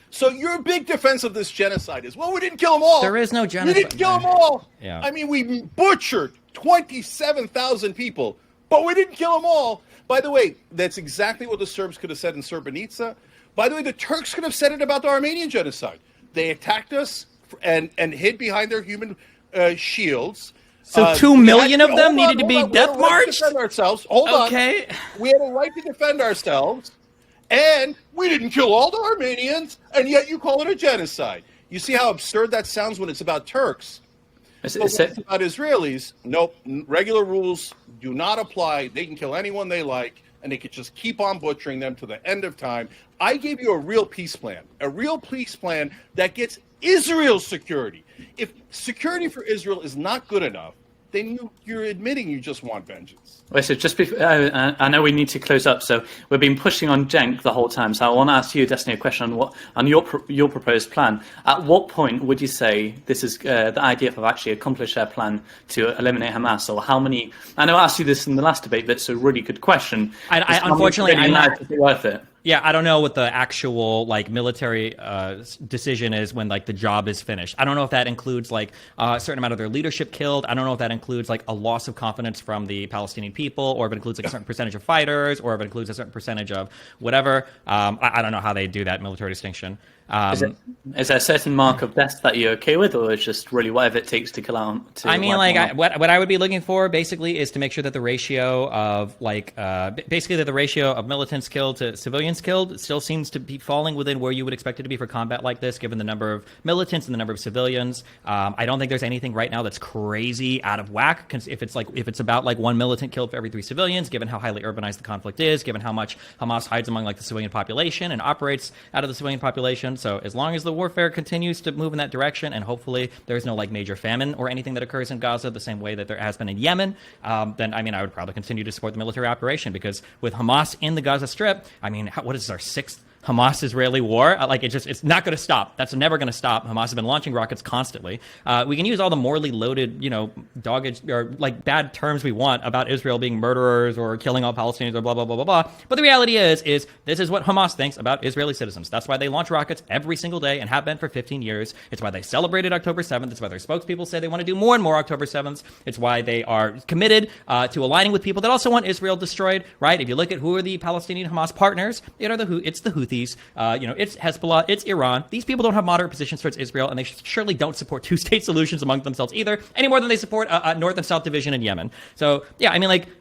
so your big defense of this genocide is, well, we didn't kill them all. There is no genocide. We didn't kill them all. Yeah. I mean, we butchered 27,000 people. But we didn't kill them all. By the way, that's exactly what the Serbs could have said in Srebrenica. By the way, the Turks could have said it about the Armenian genocide. They attacked us and hid behind their human shields. So 2 million of them needed to be death marched? Hold on. We had a right to defend ourselves. And we didn't kill all the Armenians. And yet you call it a genocide. You see how absurd that sounds when it's about Turks. But when it's about Israelis, nope, regular rules do not apply. They can kill anyone they like, and they can just keep on butchering them to the end of time. I gave you a real peace plan that gets Israel's security. If security for Israel is not good enough, then you're admitting you just want vengeance. Wait, so just before, I know we need to close up, so we've been pushing on Cenk the whole time. So I want to ask you, Destiny, a question on your proposed plan. At what point would you say this is the IDF have actually accomplished their plan to eliminate Hamas, or how many? I know I asked you this in the last debate, but it's a really good question. Unfortunately, I'm not worth it. Yeah, I don't know what the actual military decision is when the job is finished. I don't know if that includes a certain amount of their leadership killed. I don't know if that includes a loss of confidence from the Palestinian people, or if it includes a certain percentage of fighters, or if it includes a certain percentage of whatever. I don't know how they do that military distinction. Is there a certain mark of death that you're okay with, or it's just really whatever it takes to kill out? What I would be looking for basically is to make sure that the ratio of militants killed to civilians killed still seems to be falling within where you would expect it to be for combat like this, given the number of militants and the number of civilians. I don't think there's anything right now that's crazy out of whack. If it's about 1 militant killed for every 3 civilians, given how highly urbanized the conflict is, given how much Hamas hides among the civilian population and operates out of the civilian population. So as long as the warfare continues to move in that direction, and hopefully there's no major famine or anything that occurs in Gaza the same way that there has been in Yemen, then I would probably continue to support the military operation, because with Hamas in the Gaza Strip, what is this, our 6th Hamas-Israeli war. It's not going to stop. That's never going to stop. Hamas has been launching rockets constantly. We can use all the morally loaded, dogged or bad terms we want about Israel being murderers or killing all Palestinians or blah, blah, blah, blah, blah. But the reality is this is what Hamas thinks about Israeli citizens. That's why they launch rockets every single day and have been for 15 years. It's why they celebrated October 7th. It's why their spokespeople say they want to do more and more October 7th. It's why they are committed to aligning with people that also want Israel destroyed, right? If you look at who are the Palestinian Hamas partners, it's the Houthis. It's Hezbollah, it's Iran. These people don't have moderate positions towards Israel, and they surely don't support two-state solutions among themselves either, any more than they support a North and South division in Yemen. So, yeah,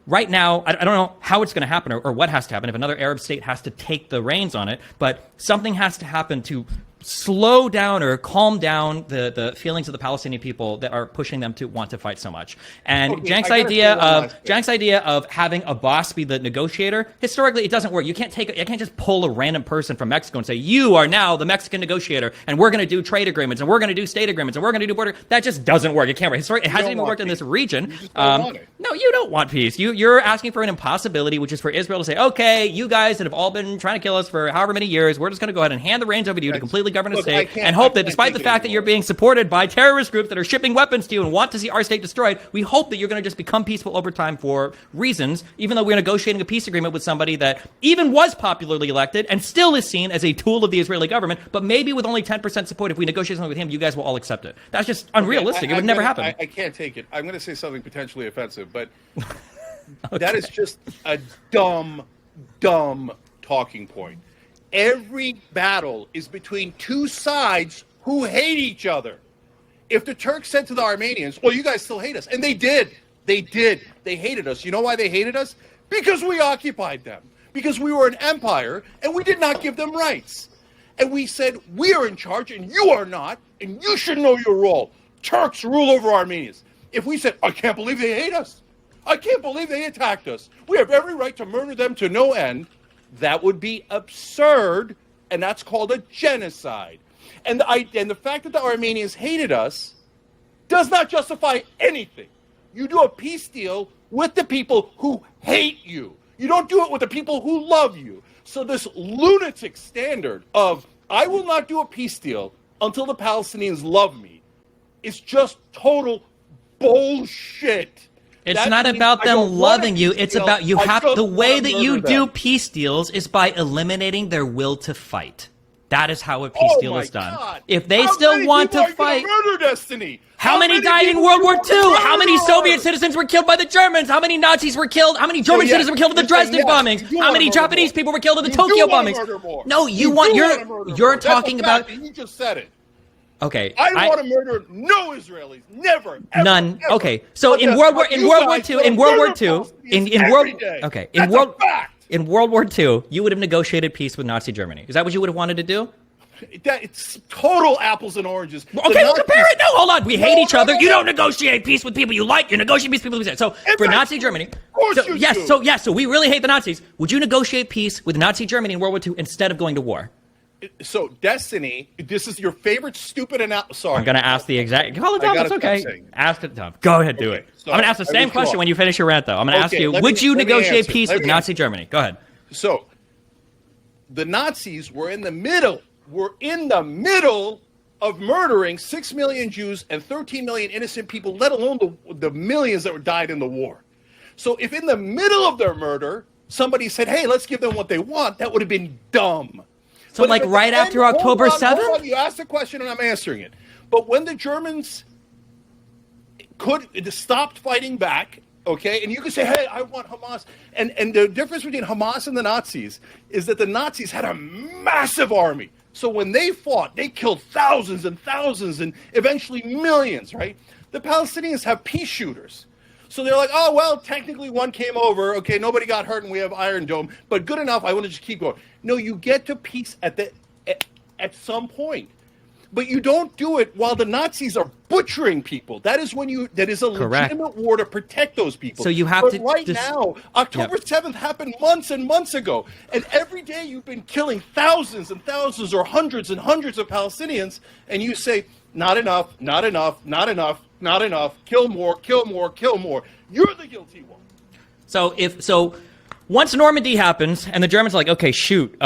right now, I don't know how it's going to happen or what has to happen if another Arab state has to take the reins on it, but something has to happen to slow down or calm down the feelings of the Palestinian people that are pushing them to want to fight so much. And Cenk's idea of having a boss be the negotiator, historically it doesn't work. You can't just pull a random person from Mexico and say, you are now the Mexican negotiator and we're going to do trade agreements and we're going to do state agreements and we're going to do border. That just doesn't work. It can't work. Historically, it hasn't even worked in this region. You just don't want it. No, you don't want peace. You're asking for an impossibility, which is for Israel to say, okay, you guys that have all been trying to kill us for however many years, we're just going to go ahead and hand the reins over to you to completely govern a state and hope that despite the fact that you're being supported by terrorist groups that are shipping weapons to you and want to see our state destroyed, we hope that you're going to just become peaceful over time for reasons, even though we're negotiating a peace agreement with somebody that even was popularly elected and still is seen as a tool of the Israeli government, but maybe with only 10% support, if we negotiate something with him, you guys will all accept it. That's just unrealistic. It would never happen. I can't take it. I'm going to say something potentially offensive, but that is just a dumb talking point. Every battle is between two sides who hate each other. If the Turks said to the Armenians, well, you guys still hate us, and they did. They hated us. You know why they hated us? Because we occupied them. Because we were an empire, and we did not give them rights. And we said, we are in charge, and you are not, and you should know your role. Turks rule over Armenians. If we said, I can't believe they hate us. I can't believe they attacked us. We have every right to murder them to no end. That would be absurd, and that's called a genocide. And the fact that the Armenians hated us does not justify anything. You do a peace deal with the people who hate you. You don't do it with the people who love you. So this lunatic standard of, I will not do a peace deal until the Palestinians love me, is just total bullshit. It's not about them loving you. It's about you have the way that you do peace deals is by eliminating their will to fight. That is how a peace deal is done. God. If they still want to fight, murder Destiny. How many died in World War II? How many Soviet citizens were killed by the Germans? How many Nazis were killed? How many German citizens were killed in the Dresden bombings? How many Japanese people were killed in the Tokyo bombings? No, you're talking about. You just said it. Okay. I want to murder no Israelis. Never. Ever, none. Ever. Okay. So in World War II, you would have negotiated peace with Nazi Germany. Is that what you would have wanted to do? It's total apples and oranges. Okay, we'll compare it. No, hold on. We hate each other. You don't negotiate peace with people you like. You negotiate peace with people you hate. So for Nazi Germany, so we really hate the Nazis. Would you negotiate peace with Nazi Germany in World War II instead of going to war? So, Destiny, this is your favorite stupid analogy. Sorry. I'm going to ask the exact. Call it down. It's okay. Ask it down. Go ahead, do it. So I'm going to ask the same question when you finish your rant, though. I'm going to ask you, would you negotiate peace with Nazi Germany? Go ahead. So, the Nazis were in the middle. Of murdering 6 million Jews and 13 million innocent people, let alone the millions that died in the war. So, if in the middle of their murder, somebody said, hey, let's give them what they want, that would have been dumb. So, but right after October 7th? You asked the question and I'm answering it. But when the Germans stopped fighting back, okay, and you could say, hey, I want Hamas. And the difference between Hamas and the Nazis is that the Nazis had a massive army. So when they fought, they killed thousands and thousands and eventually millions, right? The Palestinians have peace shooters. So they're like, oh, well, technically one came over. Okay, nobody got hurt and we have Iron Dome. But good enough, I want to just keep going. No, you get to peace at some point. But you don't do it while the Nazis are butchering people. That is a legitimate war to protect those people. So you have now, October 7th happened months and months ago. And every day you've been killing thousands and thousands or hundreds and hundreds of Palestinians. And you say, not enough, not enough, not enough, not enough. Kill more, kill more, kill more. You're the guilty one. So once Normandy happens and the Germans are like, okay, shoot,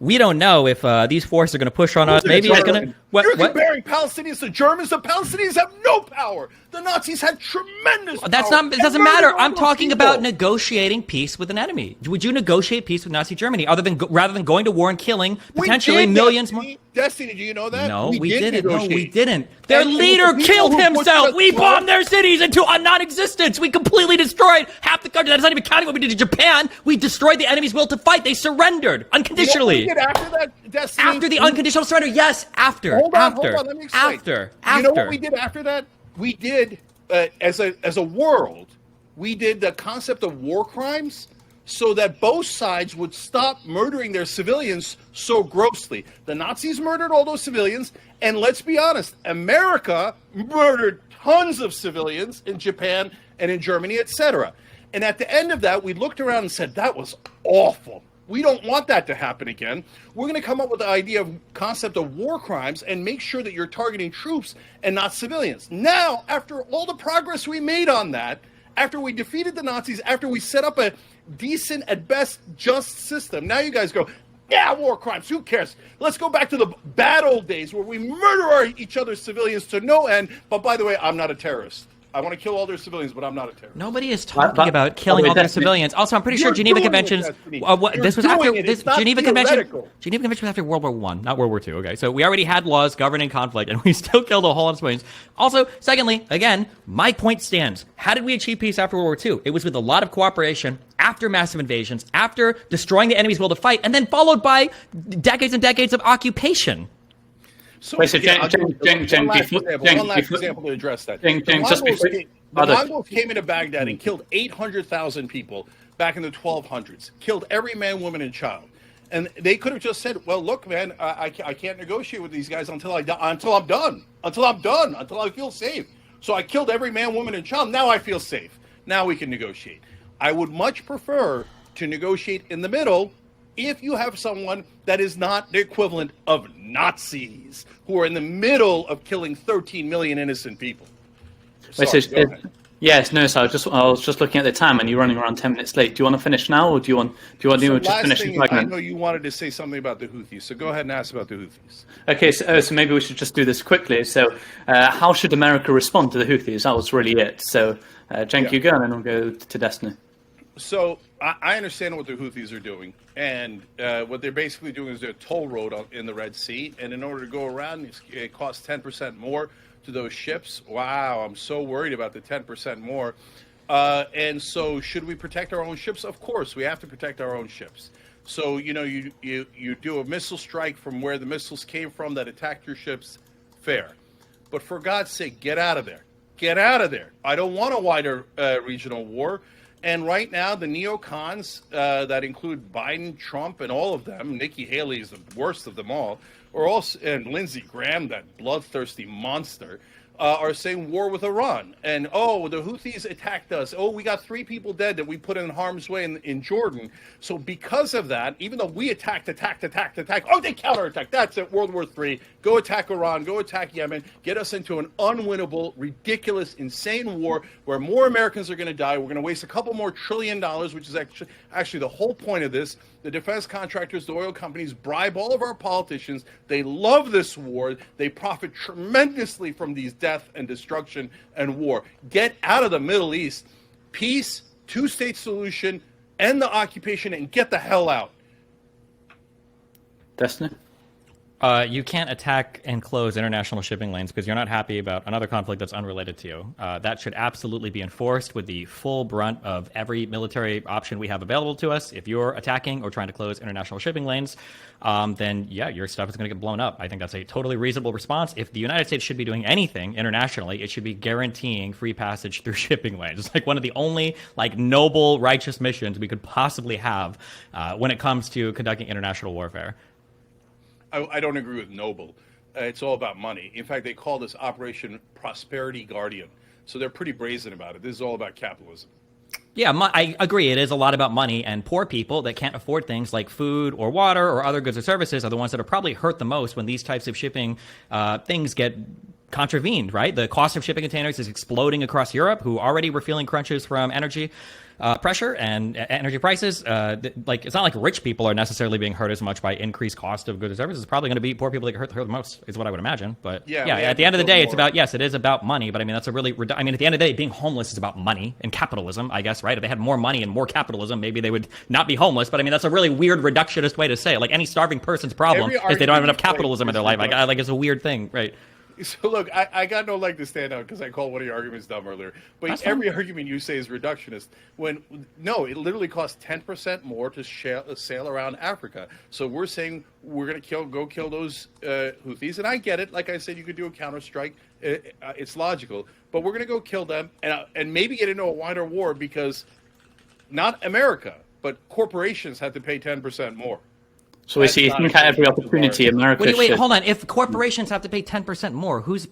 we don't know if these forces are going to push on us. Maybe it's going to. You're comparing Palestinians to Germans. The Palestinians have no power. The Nazis had tremendous power. It doesn't matter. I'm talking about negotiating peace with an enemy. Would you negotiate peace with Nazi Germany rather than going to war and killing potentially millions more? Destiny, do you know that? No, we didn't. No, we didn't. Their leader killed himself. We bombed their cities into a non-existence. We completely destroyed half the country. That's not even counting what we did to Japan. We destroyed the enemy's will to fight. They surrendered unconditionally. You know what we did after that, Destiny? After the unconditional surrender, yes. After. Hold on. Let me explain. After. You know what we did after that? We did, as a world, we did the concept of war crimes so that both sides would stop murdering their civilians so grossly. The Nazis murdered all those civilians, and let's be honest, America murdered tons of civilians in Japan and in Germany, etc. And at the end of that, we looked around and said, that was awful. We don't want that to happen again. We're going to come up with the idea of concept of war crimes and make sure that you're targeting troops and not civilians. Now, after all the progress we made on that, after we defeated the Nazis, after we set up a decent, at best, just system, now you guys go, yeah, war crimes, who cares? Let's go back to the bad old days where we murder each other's civilians to no end. But by the way, I'm not a terrorist. I want to kill all their civilians, but I'm not a terrorist. Nobody is talking about killing all their civilians. Also, I'm pretty sure Geneva Conventions. This was after this Geneva Convention. Geneva Convention was after World War I, not World War II. Okay, so we already had laws governing conflict, and we still killed a whole lot of civilians. Also, secondly, again, my point stands. How did we achieve peace after World War II? It was with a lot of cooperation, after massive invasions, after destroying the enemy's will to fight, and then followed by decades and decades of occupation. So, one last example to address that. The Mongols came into Baghdad and killed 800,000 people back in the 1200s, killed every man, woman, and child. And they could have just said, well, look, man, I can't negotiate with these guys until I'm done, until I feel safe. So I killed every man, woman, and child. Now I feel safe. Now we can negotiate. I would much prefer to negotiate in the middle if you have someone that is not the equivalent of Nazis who are in the middle of killing 13 million innocent people. Yes, no, so I was just looking at the time, and you're running around 10 minutes late. Do you want to finish now, or do you want to just finish the segment? I know you wanted to say something about the Houthis, so go ahead and ask about the Houthis. Okay, so maybe we should just do this quickly. So, how should America respond to the Houthis? That was really it. So, Cenk, you go, and then we'll go to Destiny. So I understand what the Houthis are doing, and what they're basically doing is they're a toll road in the Red Sea, and in order to go around, it costs 10% more to those ships. Wow, I'm so worried about the 10% more. And so should we protect our own ships? Of course, we have to protect our own ships. So, you do a missile strike from where the missiles came from that attacked your ships, fair. But for God's sake, get out of there. Get out of there. I don't want a wider regional war. And right now, the neocons that include Biden, Trump, and all of them, Nikki Haley is the worst of them all, and Lindsey Graham, that bloodthirsty monster, are saying war with Iran. And, the Houthis attacked us. We got 3 people dead that we put in harm's way in Jordan. So because of that, even though we attacked, they counterattacked. That's it, World War III. Go attack Iran, go attack Yemen, get us into an unwinnable, ridiculous, insane war where more Americans are going to die. We're going to waste a couple more $1 trillion, which is actually the whole point of this. The defense contractors, the oil companies bribe all of our politicians. They love this war. They profit tremendously from these death and destruction and war. Get out of the Middle East. Peace, 2-state solution, end the occupation, and get the hell out. Destiny? You can't attack and close international shipping lanes because you're not happy about another conflict that's unrelated to you. That should absolutely be enforced with the full brunt of every military option we have available to us. If you're attacking or trying to close international shipping lanes, then yeah, your stuff is going to get blown up. I think that's a totally reasonable response. If the United States should be doing anything internationally, it should be guaranteeing free passage through shipping lanes. It's like one of the only noble, righteous missions we could possibly have when it comes to conducting international warfare. I don't agree with noble. It's all about money. In fact, they call this Operation Prosperity Guardian. So they're pretty brazen about it. This is all about capitalism. Yeah, I agree. It is a lot about money, and poor people that can't afford things like food or water or other goods or services are the ones that are probably hurt the most when these types of shipping things get contravened, right? The cost of shipping containers is exploding across Europe, who already were feeling crunches from energy pressure and energy prices. Like, it's not like rich people are necessarily being hurt as much by increased cost of goods and services. It's probably going to be poor people that get hurt the most, is what I would imagine. But yeah, at the end of the day, it's about, yes, it is about money. But I mean, that's a really, I mean, at the end of the day, being homeless is about money and capitalism, I guess, right? If they had more money and more capitalism, maybe they would not be homeless. But I mean, that's a really weird reductionist way to say it. Like, any starving person's problem is they don't have enough capitalism in their life. Like, it's a weird thing, right? So look, I got no leg to stand out because I called one of your arguments dumb earlier. But every argument you say is reductionist. No, it literally costs 10% more to sail around Africa. So we're saying we're going to go kill those Houthis, and I get it. Like I said, you could do a counterstrike. It's logical, but we're going to go kill them and maybe get into a wider war because not America, but corporations have to pay 10% more. So we see, you think at every opportunity, America Wait, hold on. If corporations have to pay 10% more, who's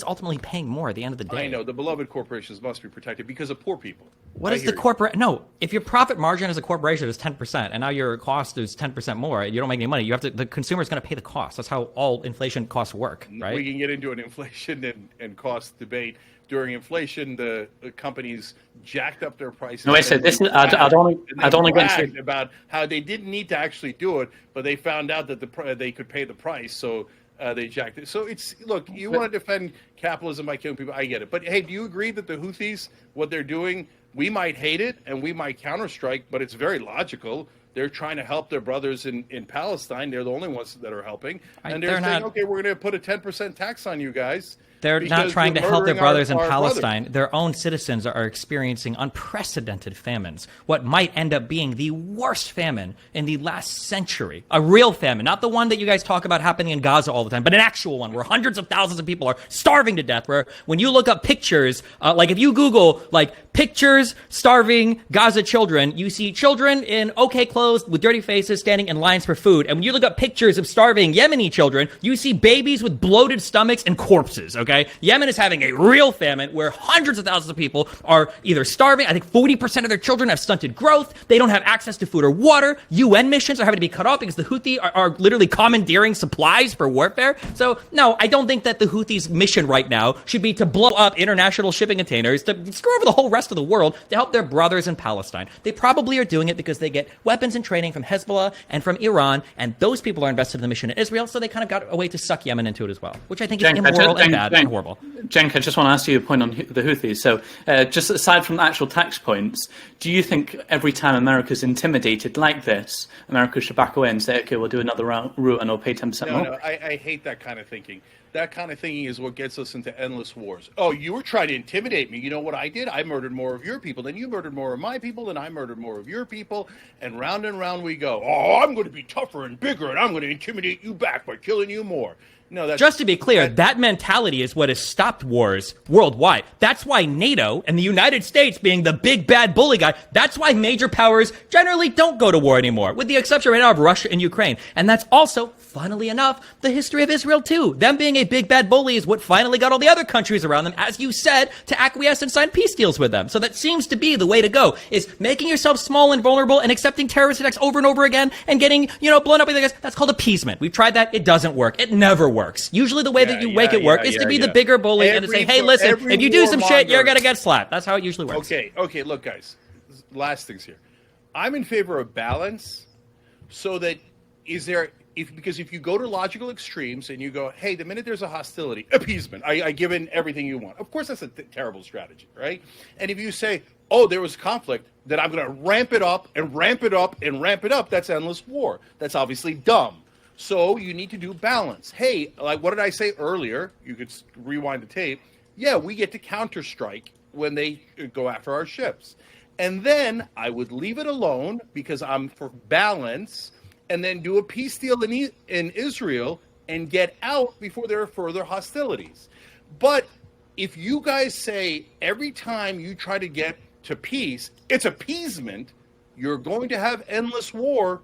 ultimately paying more at the end of the day? I know. The beloved corporations must be protected because of poor people. What is the corporate? No, if your profit margin as a corporation is 10%, and now your cost is 10% more, you don't make any money. You have to. The consumer is going to pay the cost. That's how all inflation costs work, right? We can get into an inflation and cost debate. During inflation, the companies jacked up their prices. No, I said this is. I don't bragged about how they didn't need to actually do it, but they found out that they could pay the price, so they jacked it. So look, you want to defend capitalism by killing people, I get it. But hey, do you agree that the Houthis, what they're doing, we might hate it and we might counterstrike, but it's very logical. They're trying to help their brothers in Palestine. They're the only ones that are helping, and they're saying, okay, we're going to put a 10% tax on you guys. They're not trying to help their brothers in Palestine. Their own citizens are experiencing unprecedented famines, what might end up being the worst famine in the last century. A real famine, not the one that you guys talk about happening in Gaza all the time, but an actual one where hundreds of thousands of people are starving to death, where when you look up pictures, like if you Google, like, pictures starving Gaza children, you see children in okay clothes with dirty faces standing in lines for food. And when you look up pictures of starving Yemeni children, you see babies with bloated stomachs and corpses, okay? Yemen is having a real famine where hundreds of thousands of people are either starving. I think 40% of their children have stunted growth. They don't have access to food or water. UN missions are having to be cut off because the Houthi are literally commandeering supplies for warfare. So, no, I don't think that the Houthis' mission right now should be to blow up international shipping containers, to screw over the whole rest of the world to help their brothers in Palestine. They probably are doing it because they get weapons and training from Hezbollah and from Iran, and those people are invested in the mission in Israel, so they kind of got a way to suck Yemen into it as well, which I think is immoral and bad. Horrible. Cenk, I just want to ask you a point on the Houthis. So, just aside from the actual tax points, do you think every time America's intimidated like this, America should back away and say, okay, we'll do another route and we'll pay 10% more? No, I hate that kind of thinking. That kind of thinking is what gets us into endless wars. Oh, you were trying to intimidate me. You know what I did? I murdered more of your people. Then you murdered more of my people. Then I murdered more of your people. And round we go. Oh, I'm going to be tougher and bigger, and I'm going to intimidate you back by killing you more. No, that's, just to be clear, that mentality is what has stopped wars worldwide. That's why NATO and the United States being the big bad bully guy, that's why major powers generally don't go to war anymore, with the exception right now of Russia and Ukraine. And that's also, funnily enough, the history of Israel too. Them being a big bad bully is what finally got all the other countries around them, as you said, to acquiesce and sign peace deals with them. So that seems to be the way to go, is making yourself small and vulnerable and accepting terrorist attacks over and over again and getting, blown up with the guys. That's called appeasement. We've tried that. It doesn't work. It never works. Usually the way that you make it work is to be the bigger bully and to say, hey, listen, if you do some shit, you're going to get slapped. That's how it usually works. Okay, look, guys, last things here. I'm in favor of balance so that because if you go to logical extremes and you go, hey, the minute there's a hostility, appeasement, I give in everything you want. Of course, that's a terrible strategy, right? And if you say, oh, there was conflict, then I'm going to ramp it up and ramp it up and ramp it up, that's endless war. That's obviously dumb. So you need to do balance. Hey, like what did I say earlier? You could rewind the tape. Yeah, we get to counterstrike when they go after our ships. And then I would leave it alone because I'm for balance, and then do a peace deal in Israel and get out before there are further hostilities. But if you guys say every time you try to get to peace, it's appeasement, you're going to have endless war.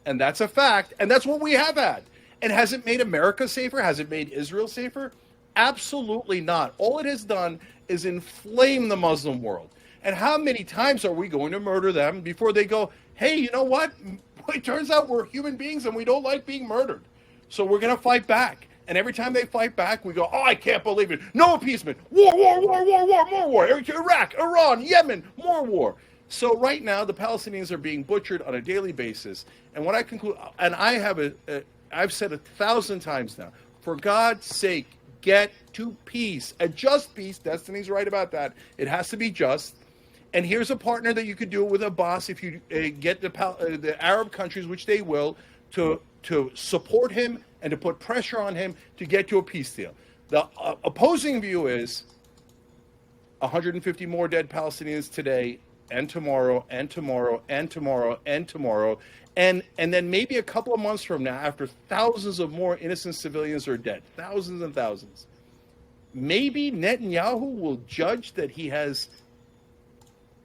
And that's a fact. And that's what we have had. And has it made America safer? Has it made Israel safer? Absolutely not. All it has done is inflame the Muslim world. And how many times are we going to murder them before they go, hey, you know what? It turns out we're human beings and we don't like being murdered. So we're going to fight back. And every time they fight back, we go, oh, I can't believe it. No appeasement. War, war, war, war, war, more war. Iraq, Iran, Yemen, more war. So right now, the Palestinians are being butchered on a daily basis. And what I conclude, and I've said 1,000 times now, for God's sake, get to peace. A just peace. Destiny's right about that. It has to be just. And here's a partner that you could do it with Abbas if you get the Arab countries, which they will, to support him and to put pressure on him to get to a peace deal. The opposing view is 150 more dead Palestinians today and tomorrow and tomorrow and tomorrow and tomorrow. And then maybe a couple of months from now, after thousands of more innocent civilians are dead, thousands and thousands, maybe Netanyahu will judge that he has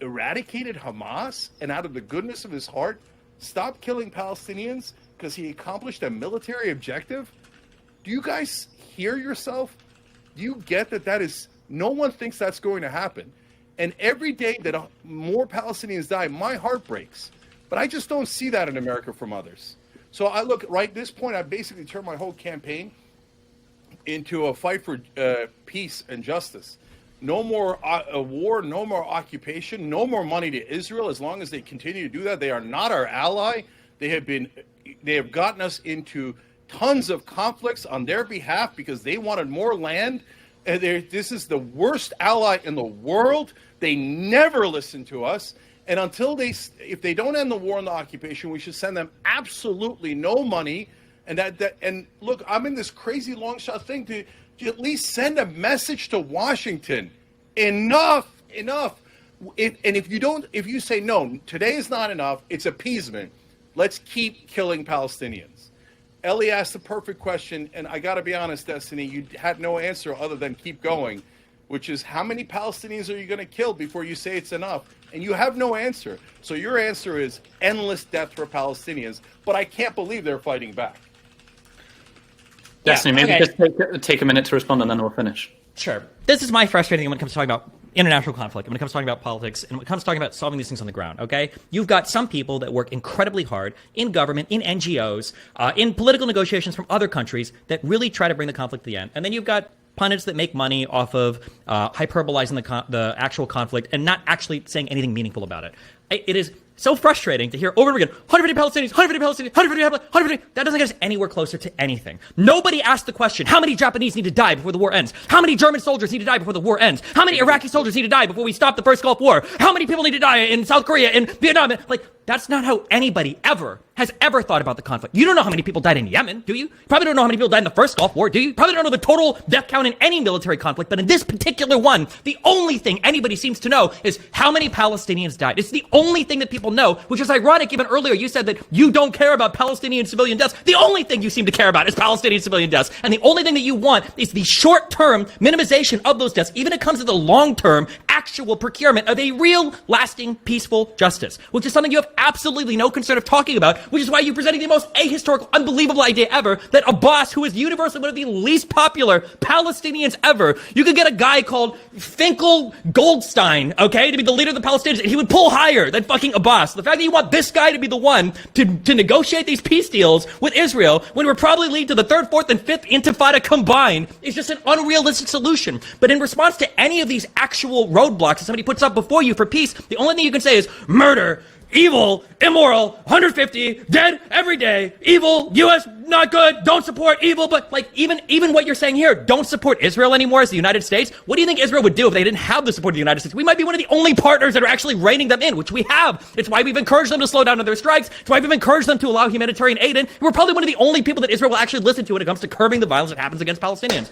eradicated Hamas and out of the goodness of his heart, stop killing Palestinians because he accomplished a military objective. Do you guys hear yourself? Do you get that is, no one thinks that's going to happen. And every day that more Palestinians die, my heart breaks. But I just don't see that in America from others. So I look, right at this point, I basically turned my whole campaign into a fight for peace and justice. No more war, no more occupation, no more money to Israel. As long as they continue to do that, they are not our ally. They have gotten us into tons of conflicts on their behalf because they wanted more land. This is the worst ally in the world. They never listen to us. And if they don't end the war and the occupation, we should send them absolutely no money. And look, I'm in this crazy long shot thing to at least send a message to Washington. Enough. If you say no, today is not enough, it's appeasement. Let's keep killing Palestinians. Ellie asked the perfect question, and I got to be honest, Destiny, you had no answer other than keep going, which is how many Palestinians are you going to kill before you say it's enough? And you have no answer. So your answer is endless death for Palestinians, but I can't believe they're fighting back. Destiny, maybe just take a minute to respond and then we'll finish. Sure. This is my frustrating thing when it comes to talking about international conflict, when it comes to talking about politics, and when it comes to talking about solving these things on the ground, okay? You've got some people that work incredibly hard in government, in NGOs, in political negotiations from other countries that really try to bring the conflict to the end. And then you've got pundits that make money off of hyperbolizing the actual conflict and not actually saying anything meaningful about it. It is so frustrating to hear over and over again, 150 Palestinians, 150 Palestinians, 150. That doesn't get us anywhere closer to anything. Nobody asked the question, how many Japanese need to die before the war ends? How many German soldiers need to die before the war ends? How many Iraqi soldiers need to die before we stop the first Gulf War? How many people need to die in South Korea, in Vietnam? Like, that's not how anybody has ever thought about the conflict. You don't know how many people died in Yemen, do you? You probably don't know how many people died in the first Gulf War, do you? You probably don't know the total death count in any military conflict, but in this particular one, the only thing anybody seems to know is how many Palestinians died. It's the only thing that people know, which is ironic. Even earlier, you said that you don't care about Palestinian civilian deaths. The only thing you seem to care about is Palestinian civilian deaths. And the only thing that you want is the short-term minimization of those deaths, even if it comes to the long-term actual procurement of a real, lasting, peaceful justice, which is something you have absolutely no concern of talking about, which is why you're presenting the most ahistorical, unbelievable idea ever, that Abbas, who is universally one of the least popular Palestinians ever, you could get a guy called Finkel Goldstein, okay, to be the leader of the Palestinians, and he would pull higher than fucking Abbas. The fact that you want this guy to be the one to negotiate these peace deals with Israel, when we're probably lead to the third, fourth, and fifth intifada combined, is just an unrealistic solution. But in response to any of these actual roadblocks that somebody puts up before you for peace, the only thing you can say is murder, evil, immoral, 150, dead every day, evil, U.S. not good, don't support evil. But like even what you're saying here, don't support Israel anymore as the United States. What do you think Israel would do if they didn't have the support of the United States? We might be one of the only partners that are actually reining them in, which we have. It's why we've encouraged them to slow down on their strikes. It's why we've encouraged them to allow humanitarian aid in. We're probably one of the only people that Israel will actually listen to when it comes to curbing the violence that happens against Palestinians.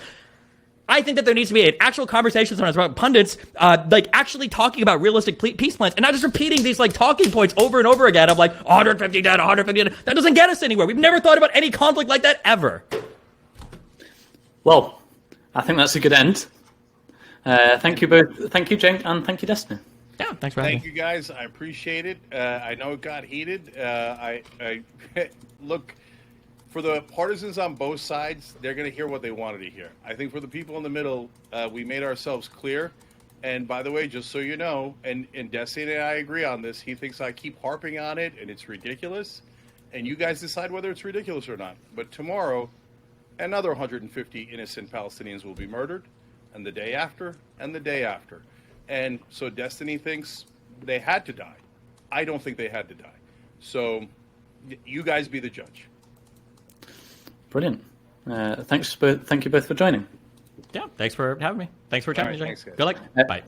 I think that there needs to be an actual conversation sometimes about pundits, actually talking about realistic peace plans and not just repeating these talking points over and over again of 150 dead, 150 dead. That doesn't get us anywhere. We've never thought about any conflict like that ever. Well, I think that's a good end. Thank you both. Thank you, Cenk, and thank you, Destiny. Yeah, thanks for having me. Thank you, guys. I appreciate it. I know it got heated. I look. For the partisans on both sides, they're going to hear what they wanted to hear. I think for the people in the middle, we made ourselves clear. And by the way, just so you know, and Destiny and I agree on this, he thinks I keep harping on it and it's ridiculous. And you guys decide whether it's ridiculous or not. But tomorrow, another 150 innocent Palestinians will be murdered, and the day after, and the day after. And so Destiny thinks they had to die. I don't think they had to die. So you guys be the judge. Brilliant. Thank you both for joining. Yeah, thanks for having me. Thanks for chatting. All right, thanks, guys. Good luck. Bye.